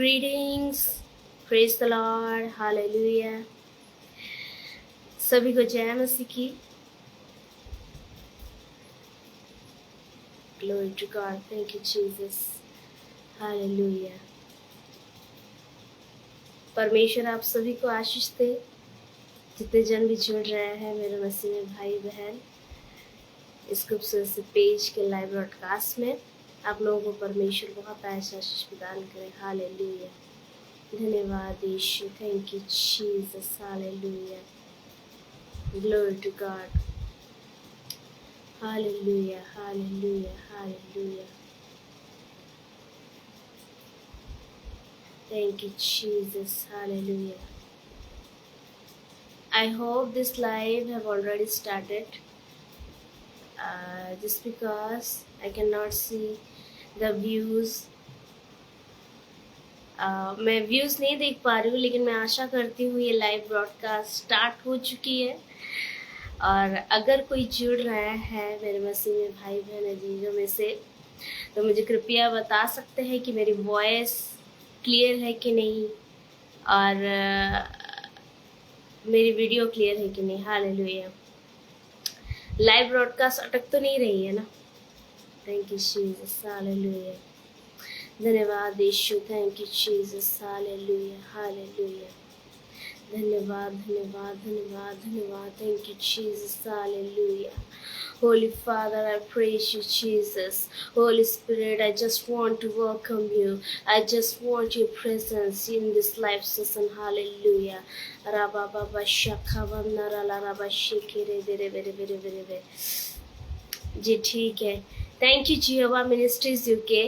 Greetings, praise the lord, hallelujah. सभी को जय मसीह की। Glory to God, thank you Jesus, hallelujah. परमेश्वर आप सभी को आशीष दे, जितने जन भी जुड़ रहे हैं मेरे मसीह में भाई बहन इस खूबसूरत से पेज के लाइव ब्रॉडकास्ट में। आप लोगों को परमेश्वर बहुत आशीष प्रदान करे, हालेलुया। धन्यवाद यीशु, thank you Jesus, hallelujah. Glory to God, hallelujah, hallelujah, hallelujah. Thank you, Jesus. Hallelujah. I hope this live have already started. Just because I cannot see the views. मैं व्यूज़ नहीं देख पा रही हूँ, लेकिन मैं आशा करती हूँ ये लाइव ब्रॉडकास्ट स्टार्ट हो चुकी है। और अगर कोई जुड़ रहा है मेरे मसीह में भाई बहन अजीजों में से, तो मुझे कृपया बता सकते हैं कि मेरी वॉइस क्लियर है कि नहीं, और मेरी वीडियो क्लियर है कि नहीं। हालेलुया। लाइव ब्रॉडकास्ट अटक तो नहीं रही है ना? Thank you Jesus, hallelujah. धन्यवाद यीशु, thank you Jesus, hallelujah, hallelujah. धन्यवाद, धन्यवाद, धन्यवाद, धन्यवाद, thank you Jesus, hallelujah. Holy Father, I praise you, Jesus. Holy Spirit, I just want to welcome you. I just want your presence in this live session. Hallelujah. Rabba baba shakha vamnara la rabba shikere bere bere bere bere bere. जी ठीक है। Thank you Jehovah ministries UK.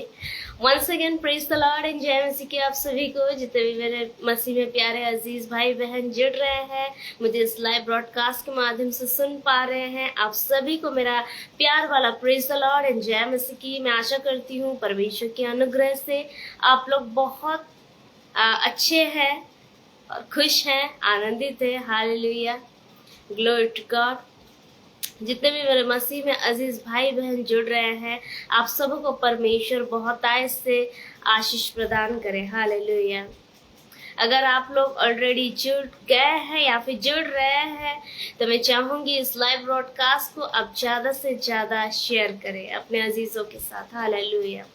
Once again praise the Lord and जय मसीह के आप सभी को, जितने भी मेरे मसीह में प्यारे अजीज भाई बहन जुड़ रहे हैं, मुझे इस लाइव ब्रॉडकास्ट के माध्यम से सुन पा रहे हैं, आप सभी को मेरा प्यार वाला प्रेज द लॉर्ड एंड जय मसीह की। मैं आशा करती हूँ परमेश्वर के अनुग्रह से आप लोग बहुत अच्छे हैं और खुश हैं, आनंदित है। Hallelujah, glory to God. जितने भी मेरे मसीह में अजीज भाई बहन जुड़ रहे हैं, आप सबको परमेश्वर बहुत से आशीष प्रदान करे, हालेलुया। अगर आप लोग ऑलरेडी जुड़ गए हैं या फिर जुड़ रहे हैं, तो मैं चाहूंगी इस लाइव ब्रॉडकास्ट को आप ज्यादा से ज्यादा शेयर करें अपने अजीजों के साथ, हालेलुया।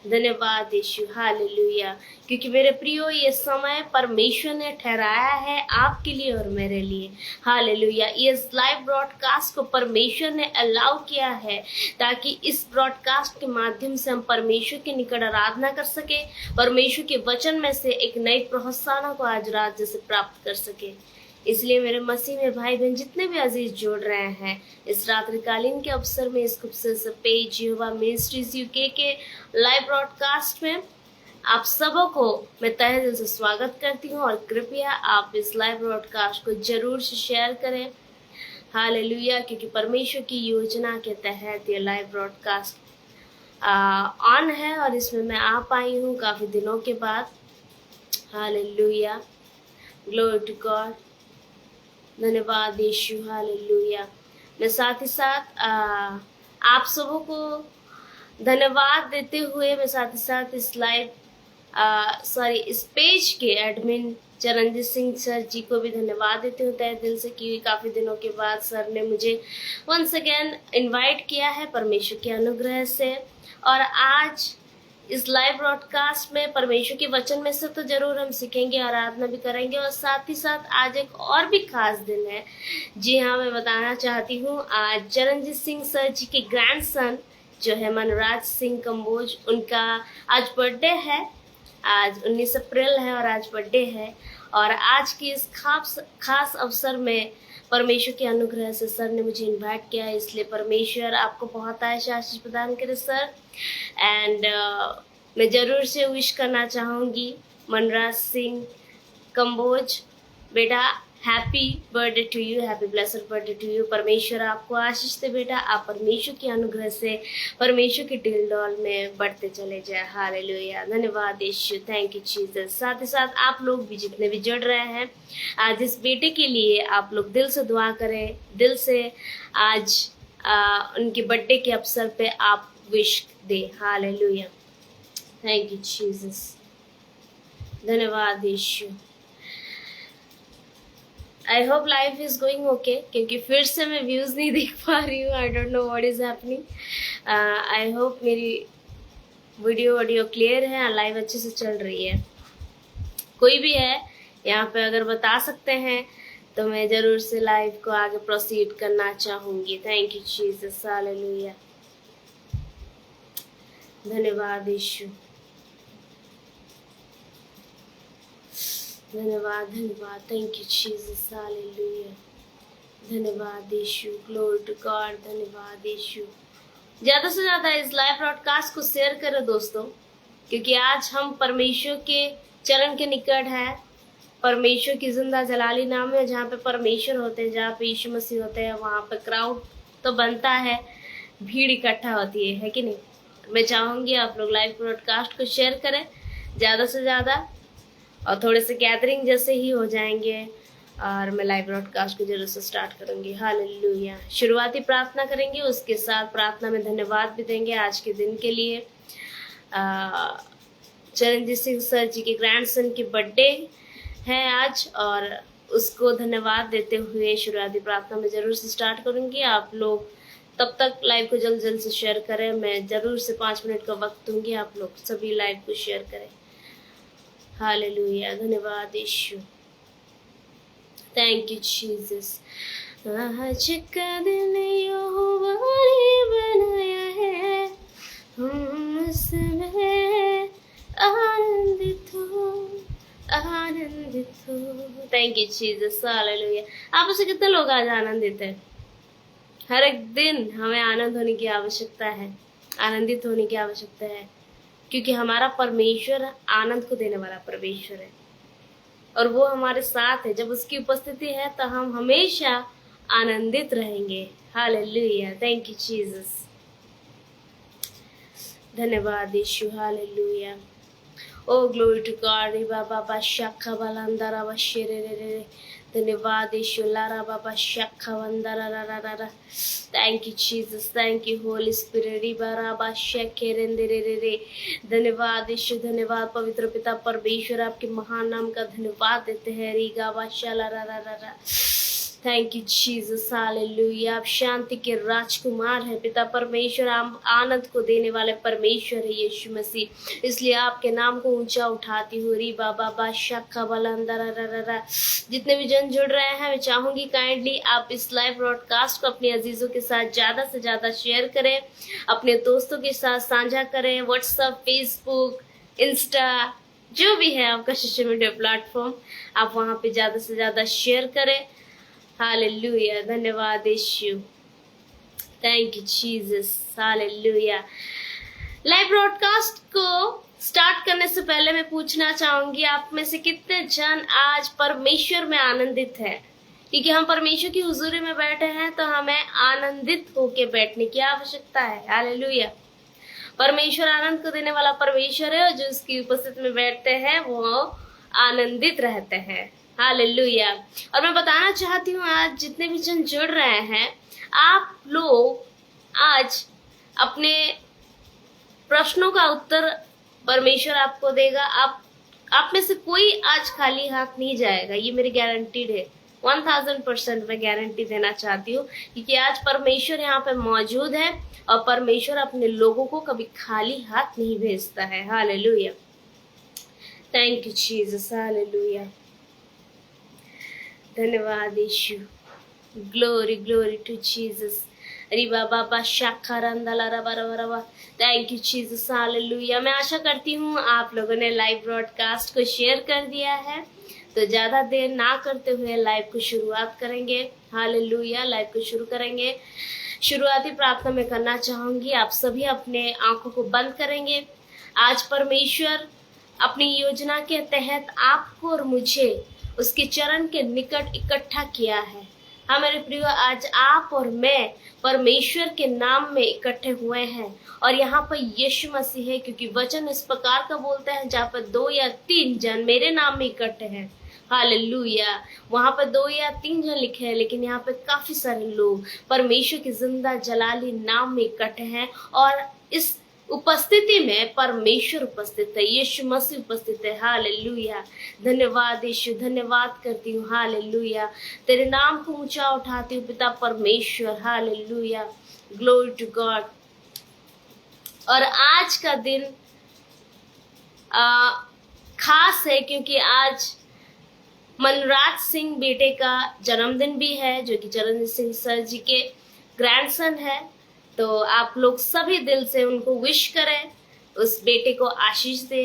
धन्यवाद यीशु, हालेलुया। क्योंकि मेरे प्रियो, ये समय परमेश्वर ने ठहराया है आपके लिए और मेरे लिए, हालेलुया। इस लाइव ब्रॉडकास्ट को परमेश्वर ने अलाउ किया है ताकि इस ब्रॉडकास्ट के माध्यम से हम परमेश्वर के निकट आराधना कर सके, परमेश्वर के वचन में से एक नई प्रोत्साहन को आज रात जैसे प्राप्त कर सके। इसलिए मेरे मसीह में भाई बहन जितने भी अजीज जोड़ रहे हैं, इस रात्रिकालीन के अवसर में इस खूबसूरत से पेज जिहोवा मिनिस्ट्रीज यूके के लाइव ब्रॉडकास्ट में आप सबों को मैं तहे दिल से स्वागत करती हूँ। और कृपया आप इस लाइव ब्रॉडकास्ट को जरूर से शेयर करें, हालेलुया। क्योंकि परमेश्वर की योजना के तहत ये लाइव ब्रॉडकास्ट ऑन है और इसमें मैं आ पाई हूँ काफी दिनों के बाद, हालेलुया। ग्लोरी टू गॉड, धन्यवाद यीशु, हालेलुया। मैं साथ ही साथ आप सबों को धन्यवाद देते हुए मैं साथ ही साथ इस पेज के एडमिन चरणजीत सिंह सर जी को भी धन्यवाद देते हूँ तहे दिल से, कि काफी दिनों के बाद सर ने मुझे वंस अगेन इनवाइट किया है परमेश्वर के अनुग्रह से। और आज इस लाइव ब्रॉडकास्ट में परमेश्वर के वचन में से तो जरूर हम सीखेंगे, आराधना भी करेंगे, और साथ ही साथ आज एक और भी खास दिन है। जी हाँ, मैं बताना चाहती हूँ, आज चरणजीत सिंह सर जी के ग्रैंडसन जो है मनराज सिंह कंबोज, उनका आज बर्थडे है। आज 19 अप्रैल है और आज बर्थडे है। और आज की इस खास अवसर में परमेश्वर के अनुग्रह से सर ने मुझे इनवाइट किया है, इसलिए परमेश्वर आपको बहुत आशीष प्रदान करे सर। एंड मैं जरूर से विश करना चाहूँगी मनराज सिंह कंबोज, बेटा happy birthday to you, happy blessed birthday to you. परमेश्वर आपको आशीष दे बेटा, आप परमेश्वर के अनुग्रह से परमेश्वर के ढिल डॉल में बढ़ते चले जाए, हालेलुया। धन्यवाद यीशु, थैंक यू जीसस। साथ ही साथ आप लोग भी जितने भी जुड़ रहे हैं, आज इस बेटे के लिए आप लोग दिल से दुआ करें, दिल से आज उनके बर्थडे के अवसर पे आप विश दे, हालेलुया। Thank you Jesus. धन्यवाद यीशु। I hope life is going okay, क्योंकि फिर से मैं व्यूज नहीं देख पा रही हूँ। I don't know what is happening. I hope मेरी वीडियो क्लियर है, लाइव अच्छे से चल रही है। कोई भी है यहाँ पे अगर बता सकते हैं तो मैं जरूर से लाइव को आगे प्रोसीड करना चाहूंगी। Thank you Jesus, hallelujah. धन्यवाद यीशु, धन्यवाद धन्यवाद। Thank you Jesus, hallelujah. धन्यवाद यीशु, ग्लोरी टू गॉड। धन्यवाद यीशु। ज्यादा से ज्यादा इस लाइव ब्रॉडकास्ट को शेयर करें दोस्तों, क्योंकि आज हम परमेश्वर के चरण के निकट है। परमेश्वर की जिंदा जलाली नाम है, जहाँ पे परमेश्वर होते हैं, जहाँ पे यीशु मसीह होते हैं, वहाँ पे क्राउड तो बनता है, भीड़ इकट्ठा होती है कि नहीं। मैं चाहूंगी आप लोग लाइव ब्रॉडकास्ट को शेयर करें ज्यादा से ज्यादा, और थोड़े से गैदरिंग जैसे ही हो जाएंगे और मैं लाइव ब्रॉडकास्ट को जरूर से स्टार्ट करूंगी। हालेलुया। शुरुआती प्रार्थना करेंगे, उसके साथ प्रार्थना में धन्यवाद भी देंगे आज के दिन के लिए। चरणजीत सिंह सर जी के ग्रैंडसन की बर्थडे है आज, और उसको धन्यवाद देते हुए शुरुआती प्रार्थना में जरूर से स्टार्ट करूंगी। आप लोग तब तक लाइव को जल्द जल्द से शेयर करें। मैं जरूर से 5 मिनट का वक्त दूंगी, आप लोग सभी लाइव को शेयर करें। हालेलुया। धन्यवाद यीशु। Thank you Jesus. आज का दिन यहोवा ने बनाया है, हम उसमें आनंदित हो, आनंदित हो। Thank you Jesus, hallelujah. आप उसे कितने लोग आज आनंदित हैं? हर एक दिन हमें आनंद होने की आवश्यकता है, आनंदित होने की आवश्यकता है, क्योंकि हमारा परमेश्वर आनंद को देने वाला परमेश्वर है, और वो हमारे साथ है। जब उसकी उपस्थिति है तो हम हमेशा आनंदित रहेंगे। हालेलुया। Thank you Jesus. धन्यवाद यीशु, hallelujah. Oh glory to God. रे बाबा बा शाखा बलंदरा बशेरे रे रे। धन्यवाद यीशु, लारा बाबा शाखा वंदरा रा रा रा। Thank you Jesus, thank you Holy spirit. री बारा बा शके रे रे रे रे। धन्यवाद यीशु, धन्यवाद पवित्र पिता परमेश्वर, आपके महान नाम का धन्यवाद देते हैं। री गा बा शाला रा रा रा रा। Thank you Jesus, hallelujah. आप शांति के राजकुमार हैं पिता परमेश्वर, आप आनंद को देने वाले परमेश्वर है यीशु मसीह, इसलिए आपके नाम को ऊंचा उठाती हूँ। री बाबा बा शाखा बलंदरा। जितने भी जन जुड़ रहे हैं, मैं चाहूंगी काइंडली आप इस लाइव ब्रॉडकास्ट को अपने अजीजों के साथ ज्यादा से ज्यादा शेयर करें, अपने दोस्तों के साथ साझा करें। व्हाट्सएप, फेसबुक, इंस्टा, जो भी है आपका सोशल मीडिया प्लेटफॉर्म, आप वहां पे ज्यादा से ज्यादा शेयर करें। हालेलुया। धन्यवाद यीशु। Thank you Jesus, hallelujah. Live broadcast को स्टार्ट करने से पहले मैं पूछना चाहूंगी, आप में से कितने जन आज परमेश्वर में आनंदित है? क्योंकि हम परमेश्वर की हुजूरी में बैठे हैं तो हमें आनंदित होके बैठने की आवश्यकता है। हालेलुया। परमेश्वर आनंद को देने वाला परमेश्वर है, और जो उसकी उपस्थिति में बैठते हैं वो आनंदित रहते हैं। हालेलुया। और मैं बताना चाहती हूँ, आज जितने भी जन जुड़ रहे हैं, आप लोग आज अपने प्रश्नों का उत्तर परमेश्वर आपको देगा। आप में से कोई आज खाली हाथ नहीं जाएगा, ये मेरी गारंटीड है। 1000% मैं गारंटी देना चाहती हूँ, क्योंकि आज परमेश्वर यहाँ पे मौजूद है, और परमेश्वर अपने लोगों को कभी खाली हाथ नहीं भेजता है। Hallelujah. Thank you Jesus, hallelujah. धन्यवाद यीशु, ग्लोरी ग्लोरी टू जीसस। रिबा बाबा शाखा रंदला रबा रबा रबा। Thank you Jesus, hallelujah. मैं आशा करती हूँ आप लोगों ने लाइव ब्रॉडकास्ट को शेयर कर दिया है, तो ज्यादा देर ना करते हुए लाइव को शुरुआत करेंगे। हालेलुया। लाइव को शुरू करेंगे। शुरुआती प्रार्थना में करना चाहूंगी, आप सभी अपने आंखों को बंद करेंगे। आज परमेश्वर अपनी योजना के तहत आपको और मुझे उसके चरण के निकट इकट्ठा किया है। हाँ मेरे प्रियो, आज आप और मैं परमेश्वर के नाम में इकट्ठे हुए हैं, और यहाँ पर यीशु मसीह है, क्योंकि वचन इस प्रकार का बोलता है, जहाँ पर 2 या 3 जन मेरे नाम में इकट्ठे हैं। हालेलुया। वहां पर 2 या 3 जन लिखे हैं, लेकिन यहाँ पे काफी सारे लोग परमेश्वर की जिंदा जलाली नाम में इकट्ठे हैं, और इस उपस्थिति में परमेश्वर उपस्थित है, यीशु मसीह उपस्थित है। हालेलुया, धन्यवाद यीशु, धन्यवाद करती हूँ। हालेलुया, तेरे नाम को ऊंचा उठाती हूँ पिता परमेश्वर। Hallelujah, glory to God. और आज का दिन खास है क्योंकि आज मनराज सिंह बेटे का जन्मदिन भी है, जो कि चरणजीत सिंह सर जी के ग्रैंडसन है। तो आप लोग सभी दिल से उनको विश करें, उस बेटे को आशीष दे,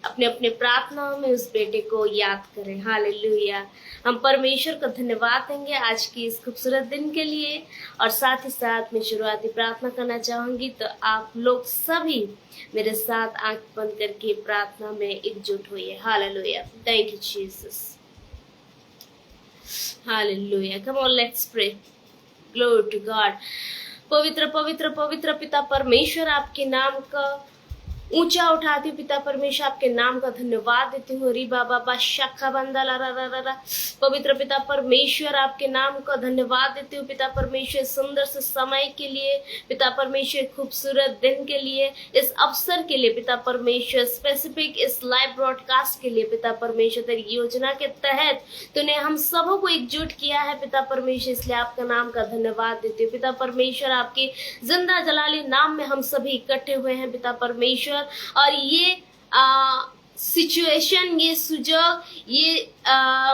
अपने अपने प्रार्थनाओं में उस बेटे को याद करें। हालेलुया, हम परमेश्वर का धन्यवाद देंगे आज की इस खूबसूरत दिन के लिए। और साथ ही साथ मैं शुरुआती प्रार्थना करना चाहूंगी, तो आप लोग सभी मेरे साथ आंख बंद करके प्रार्थना में एकजुट होइए। Hallelujah, thank you Jesus. Hallelujah, come on let's pray. Glory to God. पवित्र पवित्र पवित्र पिता परमेश्वर, आपके नाम का ऊंचा उठाती हूँ पिता परमेश्वर, आपके नाम का धन्यवाद देती हूँ। री बाबा शाखा बंदा ला रा रा रा रा। पवित्र पिता परमेश्वर, आपके नाम का धन्यवाद देती हूँ पिता परमेश्वर, सुंदर से समय के लिए पिता परमेश्वर, खूबसूरत दिन के लिए, इस अवसर के लिए पिता परमेश्वर, स्पेसिफिक इस लाइव ब्रॉडकास्ट के लिए पिता परमेश्वर। तेरी योजना के तहत तूने हम सबों को एकजुट किया है पिता परमेश्वर, इसलिए आपका नाम का धन्यवाद देती हूँ पिता परमेश्वर। आपके जिंदा जलाली नाम में हम सभी इकट्ठे हुए हैं पिता परमेश्वर। और ये सिचुएशन, ये सुजग, ये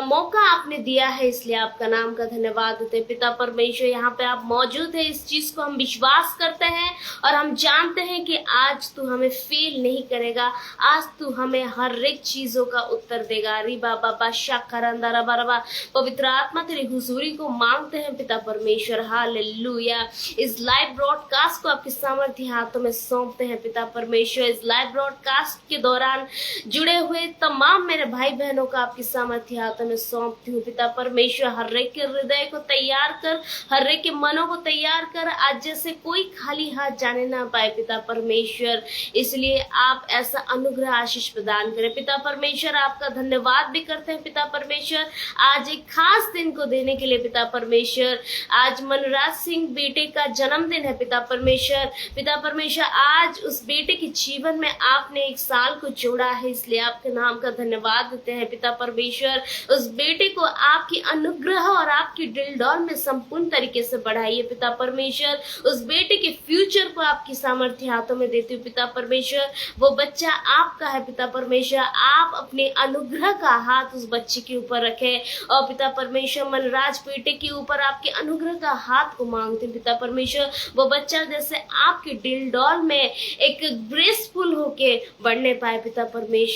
मौका आपने दिया है, इसलिए आपका नाम का धन्यवाद देते हैं पिता परमेश्वर। यहाँ पे आप मौजूद है, इस चीज को हम विश्वास करते हैं और हम जानते हैं कि आज तू हमें फेल नहीं करेगा, आज तू हमें हर एक चीजों का उत्तर देगा। री बाबा शाखा बाबा, पवित्र आत्मा तेरी हुजूरी को मांगते हैं पिता परमेश्वर। हालेलुया, इस लाइव ब्रॉडकास्ट को आपके सामर्थ्य हाथों में सौंपते हैं पिता परमेश्वर। इस लाइव ब्रॉडकास्ट के दौरान जुड़े हुए तमाम मेरे भाई बहनों का आपकी सामर्थ्य हाथों में सौंपती हूँ पिता परमेश्वर। हर एक के हृदय को तैयार कर, हर एक के मनों को तैयार कर, आज जैसे कोई खाली हाथ जाने ना पाए पिता परमेश्वर, इसलिए आप ऐसा अनुग्रह आशीष प्रदान करें पिता परमेश्वर। आपका धन्यवाद भी करते हैं पिता परमेश्वर, आज एक खास दिन को देने के लिए पिता परमेश्वर। आज मनराज सिंह बेटे का जन्मदिन है पिता परमेश्वर। पिता परमेश्वर, आज उस बेटे के जीवन में आपने एक साल को जोड़ा है, इसलिए आपके नाम का धन्यवाद देते हैं पिता परमेश्वर। उस बेटे को आपकी अनुग्रह और आपकी दिलडौल में संपूर्ण तरीके से बढ़ाइए पिता परमेश्वर। उस बेटे के फ्यूचर को आपकी सामर्थ्य हाथों में देती हूँ पिता परमेश्वर। वो बच्चा आपका है पिता परमेश्वर, आप अपने अनुग्रह का हाथ उस बच्चे के ऊपर रखें। और पिता परमेश्वर, मनराज बेटे के ऊपर आपके अनुग्रह का हाथ को मांगते हैं पिता परमेश्वर। वो बच्चा जैसे आपके दिलडौल में एक ग्रेसफुल होके बढ़ने पाए पिता परमेश्वर,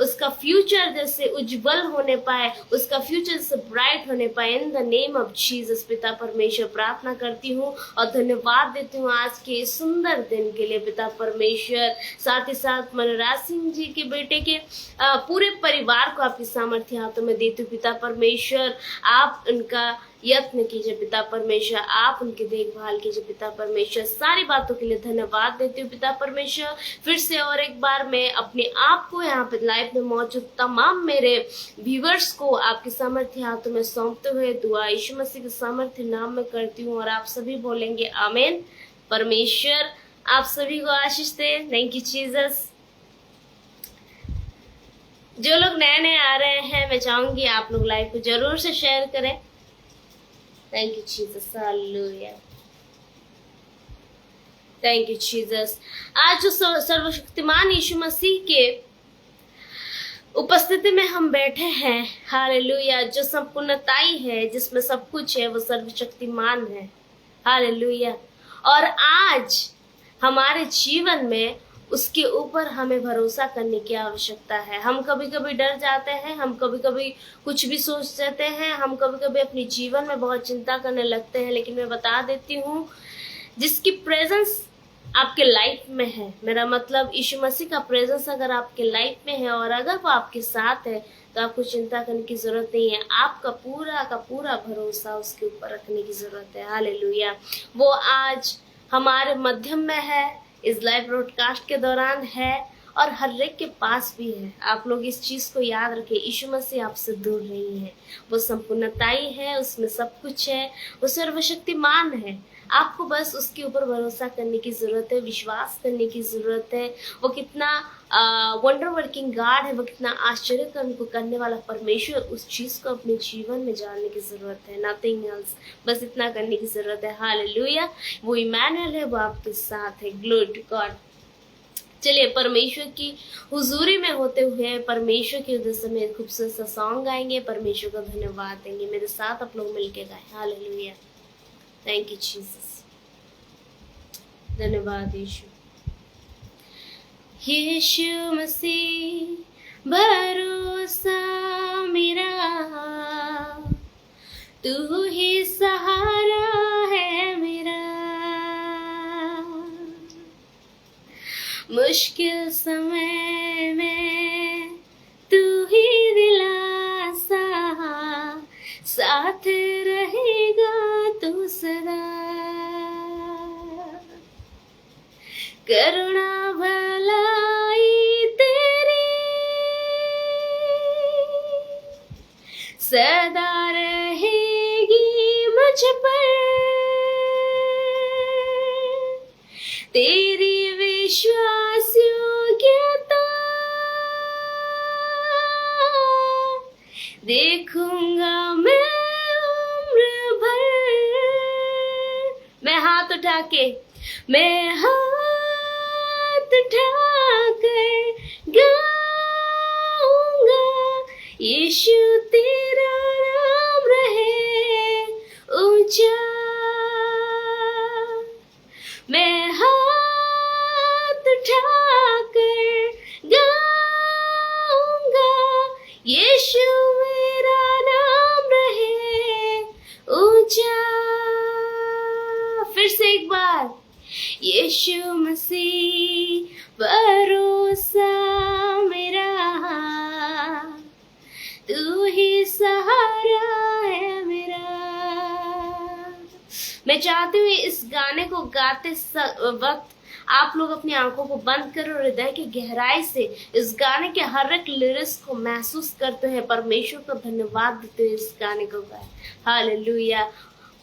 उसका फ्यूचर जैसे उज्जवल होने पाए, उसका फ्यूचर जैसे ब्राइट होने पाए। In the name of Jesus पिता परमेश्वर प्रार्थना करती हूँ और धन्यवाद देती हूँ आज के सुंदर दिन के लिए पिता परमेश्वर। साथ ही साथ मनराज सिंह जी के बेटे के पूरे परिवार को आपकी सामर्थ्य हाथों में देती हूँ पिता परमेश्वर। आप उनका यत्न कीजिए पिता परमेश्वर, आप उनकी देखभाल कीजिए पिता परमेश्वर। सारी बातों के लिए धन्यवाद देती हूँ पिता परमेश्वर। फिर से और एक बार मैं अपने आप को यहाँ पे लाइव में मौजूद तमाम मेरे व्यूवर्स को आपके सामर्थ्य हाथों में सौंपते हुए दुआ यीशु मसीह के सामर्थ्य नाम में करती हूँ और आप सभी बोलेंगे आमीन। परमेश्वर आप सभी को आशीष दे। Thank you Jesus. जो लोग नए नए आ रहे हैं, मैं चाहूंगी आप लोग लाइव को जरूर से शेयर करें। Thank you Jesus, hallelujah, thank you Jesus. आज जो सर्वशक्तिमान यीशु मसीह के उपस्थिति में हम बैठे हैं, हालेलुया, जो संपूर्णताई है, जिसमें सब कुछ है, वो सर्वशक्तिमान है। हालेलुया। और आज हमारे जीवन में उसके ऊपर हमें भरोसा करने की आवश्यकता है। हम कभी कभी डर जाते हैं, हम कभी कभी कुछ भी सोच देते हैं, हम कभी कभी अपने जीवन में बहुत चिंता करने लगते हैं, लेकिन मैं बता देती हूँ, जिसकी प्रेजेंस आपके लाइफ में है, मेरा मतलब यीशु मसीह का प्रेजेंस अगर आपके लाइफ में है और अगर वो आपके साथ है, तो आपको चिंता करने की जरूरत नहीं है। आपका पूरा का पूरा भरोसा उसके ऊपर रखने की जरूरत है। हालेलुया। वो आज हमारे मध्यम में है, इस लाइव ब्रॉडकास्ट के दौरान है और हर एक के पास भी है। आप लोग इस चीज को याद रखें, यीशु मसीह आपसे दूर नहीं है, वो संपूर्णताई है, उसमें सब कुछ है, वो सर्वशक्तिमान है। आपको बस उसके ऊपर भरोसा करने की जरूरत है, विश्वास करने की जरूरत है। वो कितना वंडर वर्किंग गॉड है, वो कितना आश्चर्य कर्म को करने वाला परमेश्वर, उस चीज को अपने जीवन में जानने की जरूरत है। नथिंग एल्स, बस इतना करने की जरूरत है। हालेलुया। वो इमैनुएल है, वो आपके साथ है। Glory to God. चलिए परमेश्वर की हुजूरी में होते हुए परमेश्वर के उद्देश्य में खूबसूरत सा सॉन्ग गाएंगे, परमेश्वर का धन्यवाद देंगे। मेरे साथ आप लोग मिलके गाएं। हालेलुया। Thank you Jesus. धन्यवाद यीशु। यीशु मसीह भरोसा मेरा, तू ही सहारा है मेरा, मुश्किल समय में तू ही दिलासा, साथ रहेगा तू सदा। करुणा भलाई तेरी सदा रहेगी मुझ पर, तेरी विश्वास योग्यता देखूंगा मैं उम्र भर। मैं हाथ उठा के, मैं हाथ उठाकर गाऊंगा, यीशु तेरा नाम रहे ऊंचा। मैं हाथ उठाकर गाऊंगा, यीशु मेरा नाम रहे ऊंचा। फिर से एक बार, यीशु मसीह भरोसा मेरा, तू ही सहारा है मेरा। मैं चाहती हूँ इस गाने को गाते वक्त आप लोग अपनी आंखों को बंद करो और हृदय की गहराई से इस गाने के हर एक लिरिक्स को महसूस करते हैं, परमेश्वर को धन्यवाद देते हुए इस गाने को गाए। हालेलुया।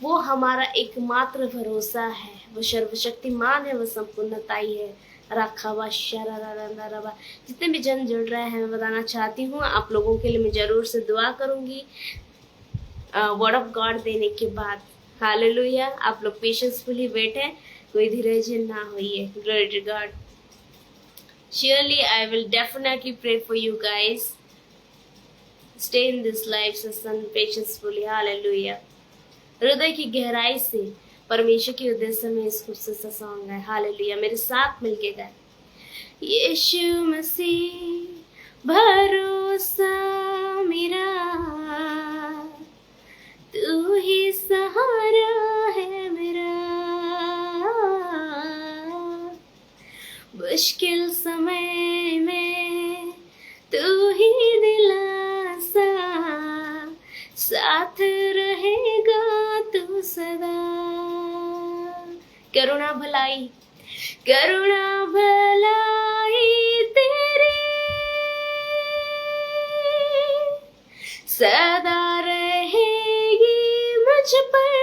वो हमारा एकमात्र भरोसा है, वो सर्वशक्तिमान है, वो संपूर्णताई है। रखा शरा। जितने भी जन जुड़ रहे हैं मैं बताना चाहती हूँ, आप लोगों के लिए मैं जरूर से दुआ करूंगी वर्ड ऑफ गॉड देने के बाद। हालेलुया। आप लोग पेशेंसफुली वेट है, कोई धीरज ना होइए। Glory to God. Surely I will definitely pray for you guys. Stay in this life session patiently. Hallelujah. हृदय की गहराई से परमेश्वर के उद्देश्य में इस खूबसूरत सा सॉन्ग है। हालेलुया। मेरे साथ मिलके गाए। यीशु मसीह भरोसा मेरा, तू ही सहारा है मेरा, मुश्किल समय में तू ही दिलासा, साथ रहेगा तू सदा। करुणा भलाई, करुणा भलाई तेरी सदा रहेगी मुझ पर,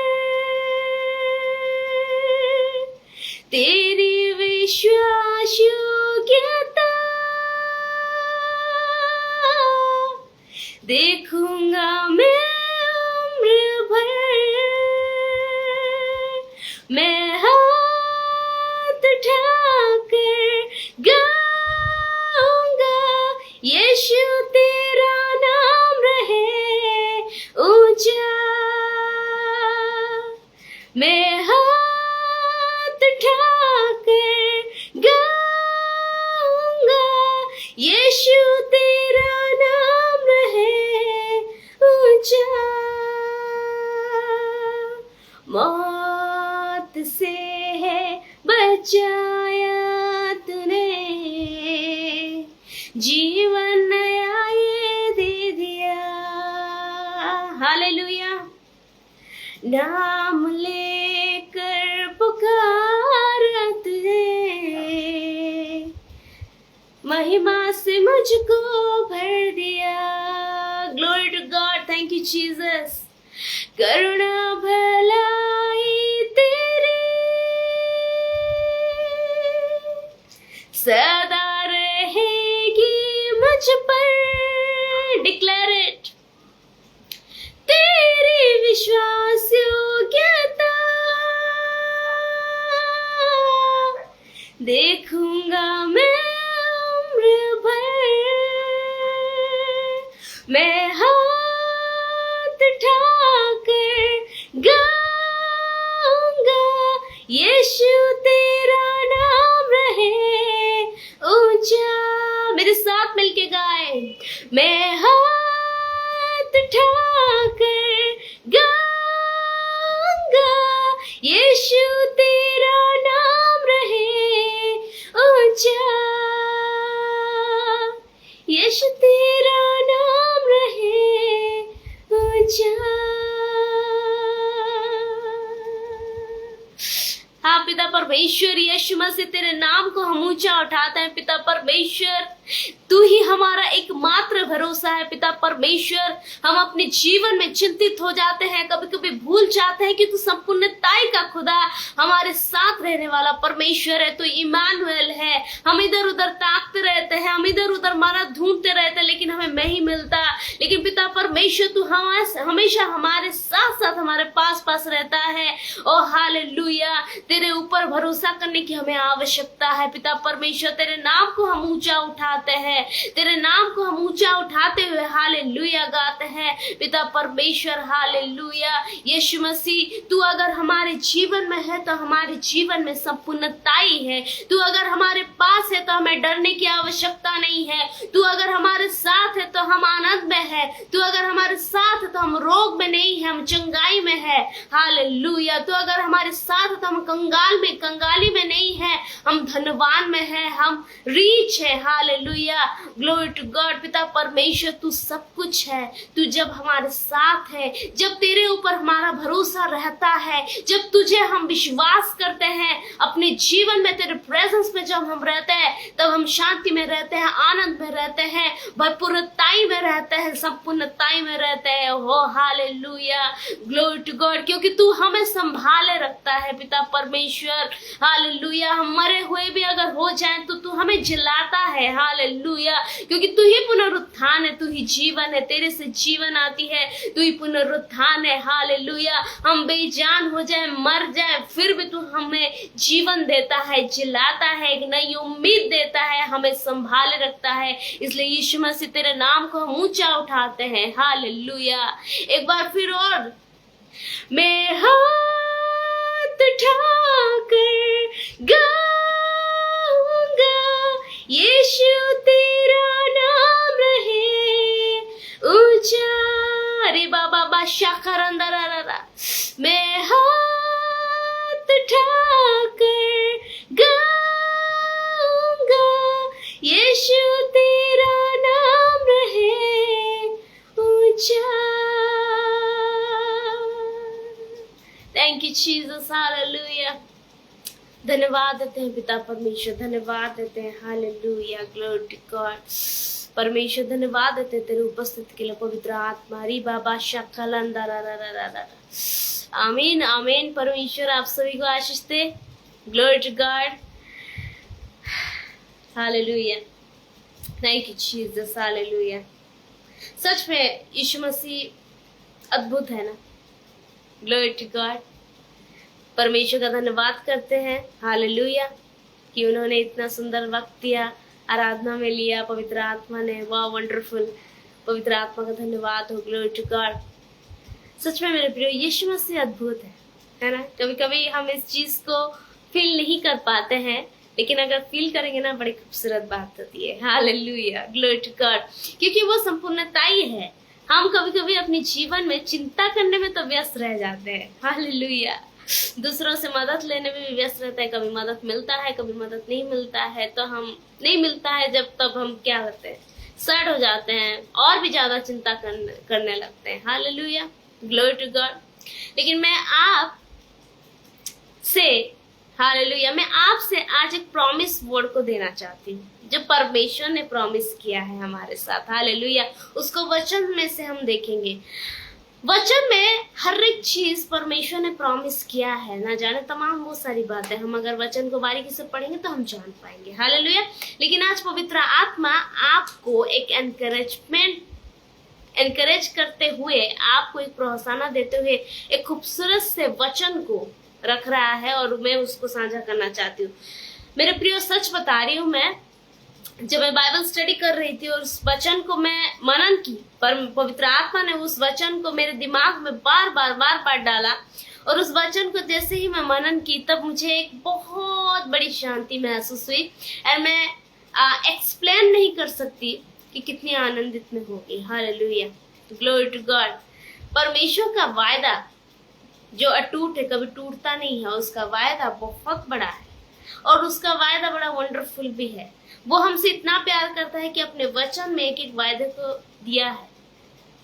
तेरी विश्वास योग्यता देखूंगा मैं उम्र भर। मैं हाथ उठाकर गाऊंगा, यीशु तेरा नाम रहे ऊंचा। मैं हाथ उठाकर गाऊंगा, यीशु तेरा नाम रहे ऊंचा। मौत से है बचाया तूने, जीवन नया ये दे दिया। हालेलुया। नाम लेकर पुकारा तुझे, महिमा से मुझको भर दिया। Glory to God. Thank you Jesus. करुणा भलाई तेरी देखूंगा मैं उम्र भर, मैं हाथ उठाकर गाऊंगा, यीशु तेरा नाम रहे ऊंचा। मेरे साथ मिलके गाए, मैं हाथ उठाकर गाऊंगा, यीशु तेरा नाम रहे ऊंचा, यीशु तेरा नाम रहे ऊंचा। हाँ पिता परमेश्वर, यीशु मसीह तेरे नाम को हम ऊंचा उठाते हैं। पिता परमेश्वर, तू ही हमारा एकमात्र भरोसा है। पिता परमेश्वर, हम अपने जीवन में चिंतित हो जाते हैं, कभी कभी भूल जाते हैं कि तू संपूर्णताई का खुदा, हमारे साथ रहने वाला परमेश्वर है। तू इमानुएल है। हम इधर उधर ताकते रहते हैं, हम इधर उधर मारा ढूंढते रहते हैं, लेकिन हमें नहीं मिलता। लेकिन पिता परमेश्वर, तू हमेशा हमारे साथ साथ हमारे पास पास रहता है। ओ हालेलुया, तेरे ऊपर भरोसा करने की हमें आवश्यकता है। पिता परमेश्वर, तेरे नाम को हम ऊंचा उठाते हैं, तेरे नाम को हम ऊंचा उठाते हुए हालेलुया गाते हैं। पिता परमेश्वर हालेलुया, यीशु मसीह, तू अगर हमारे जीवन में है तो हमारे जीवन में संपूर्णताई है। तू अगर हमारे पास है तो हमें डरने की आवश्यकता नहीं है। तू अगर हमारे साथ है तो हम आनंद में है। तू अगर हमारे साथ है तो हम रोग में नहीं है, हम चंगाई में है। हालेलुया, तू अगर हमारे साथ है तो हम कंगाली में नहीं है, हम धनवान में है, हम रीच है। Hallelujah, glory to God. पिता परमेश्वर, तू सब कुछ है। तू जब हमारे साथ है, जब तेरे ऊपर हमारा भरोसा रहता है, जब तुझे हम विश्वास करते हैं अपने जीवन में, तेरे प्रेजेंस में जब हम रहते हैं, तब हम शांति में रहते हैं, आनंद में रहते हैं, भरपूरताई में रहते हैं, संपूर्णताई में रहते हैं। हो हालेलुया, ग्लोरी टू गॉड, क्योंकि तू हमें संभाले रखता है। पिता परमेश्वर हालेलुया, हम मरे हुए भी अगर हो जाएं तो तू हमें जिलाता है। हालेलुया, क्योंकि तू ही पुनरुत्थान है, तू ही जीवन है, तेरे से जीवन आती है, तू ही पुनरुत्थान है। हालेलुया, हम बेजान हो जाए, मर जाए, फिर भी तू हमें जीवन देता है, जिलाता है, एक नई उम्मीद देता है, हमें संभाले रखता है। इसलिए यीशु मसीह, तेरे नाम को हम ऊंचा उठाते हैं। हालेलुया, एक बार फिर और, मैं हाथ उठाकर गाऊंगा, यीशु तेरा नाम रहे ऊंचा। अरे बाबा बादशाह खरंदरा, मैं हाथ उठाकर गाऊंगा, यीशु तेरा नाम रहे ऊंचा। Thank you Jesus, hallelujah. धन्यवाद देते हैं पिता परमेश्वर, धन्यवाद देते हैं। Hallelujah, glory to God. परमेश्वर, धन्यवाद देते हैं तेरे उपस्थिति के लिए। पवित्र आत्मा री बाबा शक्लंदरा, आमीन आमीन। परमेश्वर आप सभी को आशीष दे। Glory to God, hallelujah. Thank you Jesus, hallelujah. सच में यीशु मसीह अद्भुत है ना। Glory to God. परमेश्वर का धन्यवाद करते हैं, हालेलुया, कि उन्होंने इतना सुंदर वक्त दिया, आराधना में लिया पवित्र आत्मा ने। वाह, वंडरफुल। पवित्र आत्मा का धन्यवाद हो। Glory to God. सच में मेरे प्रियो, यीशु मसीह अद्भुत है ना। कभी कभी हम इस चीज को फील नहीं कर पाते हैं, लेकिन अगर फील करेंगे ना, बड़ी खूबसूरत बात होती है। हालेलुया, ग्लोरी टू गॉड, क्योंकि वो संपूर्णताई है। हम कभी कभी अपने जीवन में चिंता करने में तो व्यस्त रह जाते हैं। हालेलुया, दूसरों से मदद लेने में भी व्यस्त रहता है। कभी मदद मिलता है, कभी मदद नहीं मिलता है, तो हम नहीं मिलता है जब, तब हम क्या करते हैं, सैड हो जाते हैं और भी ज्यादा चिंता करने लगते हैं। Hallelujah, glory to God. लेकिन मैं आपसे आज एक प्रॉमिस वर्ड को देना चाहती हूँ, जो परमेश्वर ने प्रॉमिस किया है हमारे साथ। हालेलुया, उसको वचन में से हम देखेंगे। वचन में हर एक चीज परमेश्वर ने प्रॉमिस किया है, ना जाने तमाम बहुत सारी बातें। हम अगर वचन को बारीकी से पढ़ेंगे तो हम जान पाएंगे। हालेलुया। लेकिन आज पवित्र आत्मा आपको एक एनकरेज करते हुए, आपको एक प्रोत्साहन देते हुए एक खूबसूरत से वचन को रख रहा है, और मैं उसको साझा करना चाहती हूँ। मेरे प्रियो, सच बता रही हूँ मैं, जब मैं बाइबल स्टडी कर रही थी और उस वचन को मैं मनन की, पर पवित्र आत्मा ने उस वचन को मेरे दिमाग में बार बार डाला, और उस वचन को जैसे ही मैं मनन की तब मुझे एक बहुत बड़ी शांति महसूस हुई। और मैं एक्सप्लेन नहीं कर सकती कि कितनी आनंदित मैं होगी। Hallelujah, glory to God. परमेश्वर का वायदा जो अटूट है, कभी टूटता नहीं है, उसका वायदा बहुत बड़ा है और उसका वायदा बड़ा वंडरफुल भी है। वो हमसे इतना प्यार करता है कि अपने वचन में एक एक वायदे को दिया है,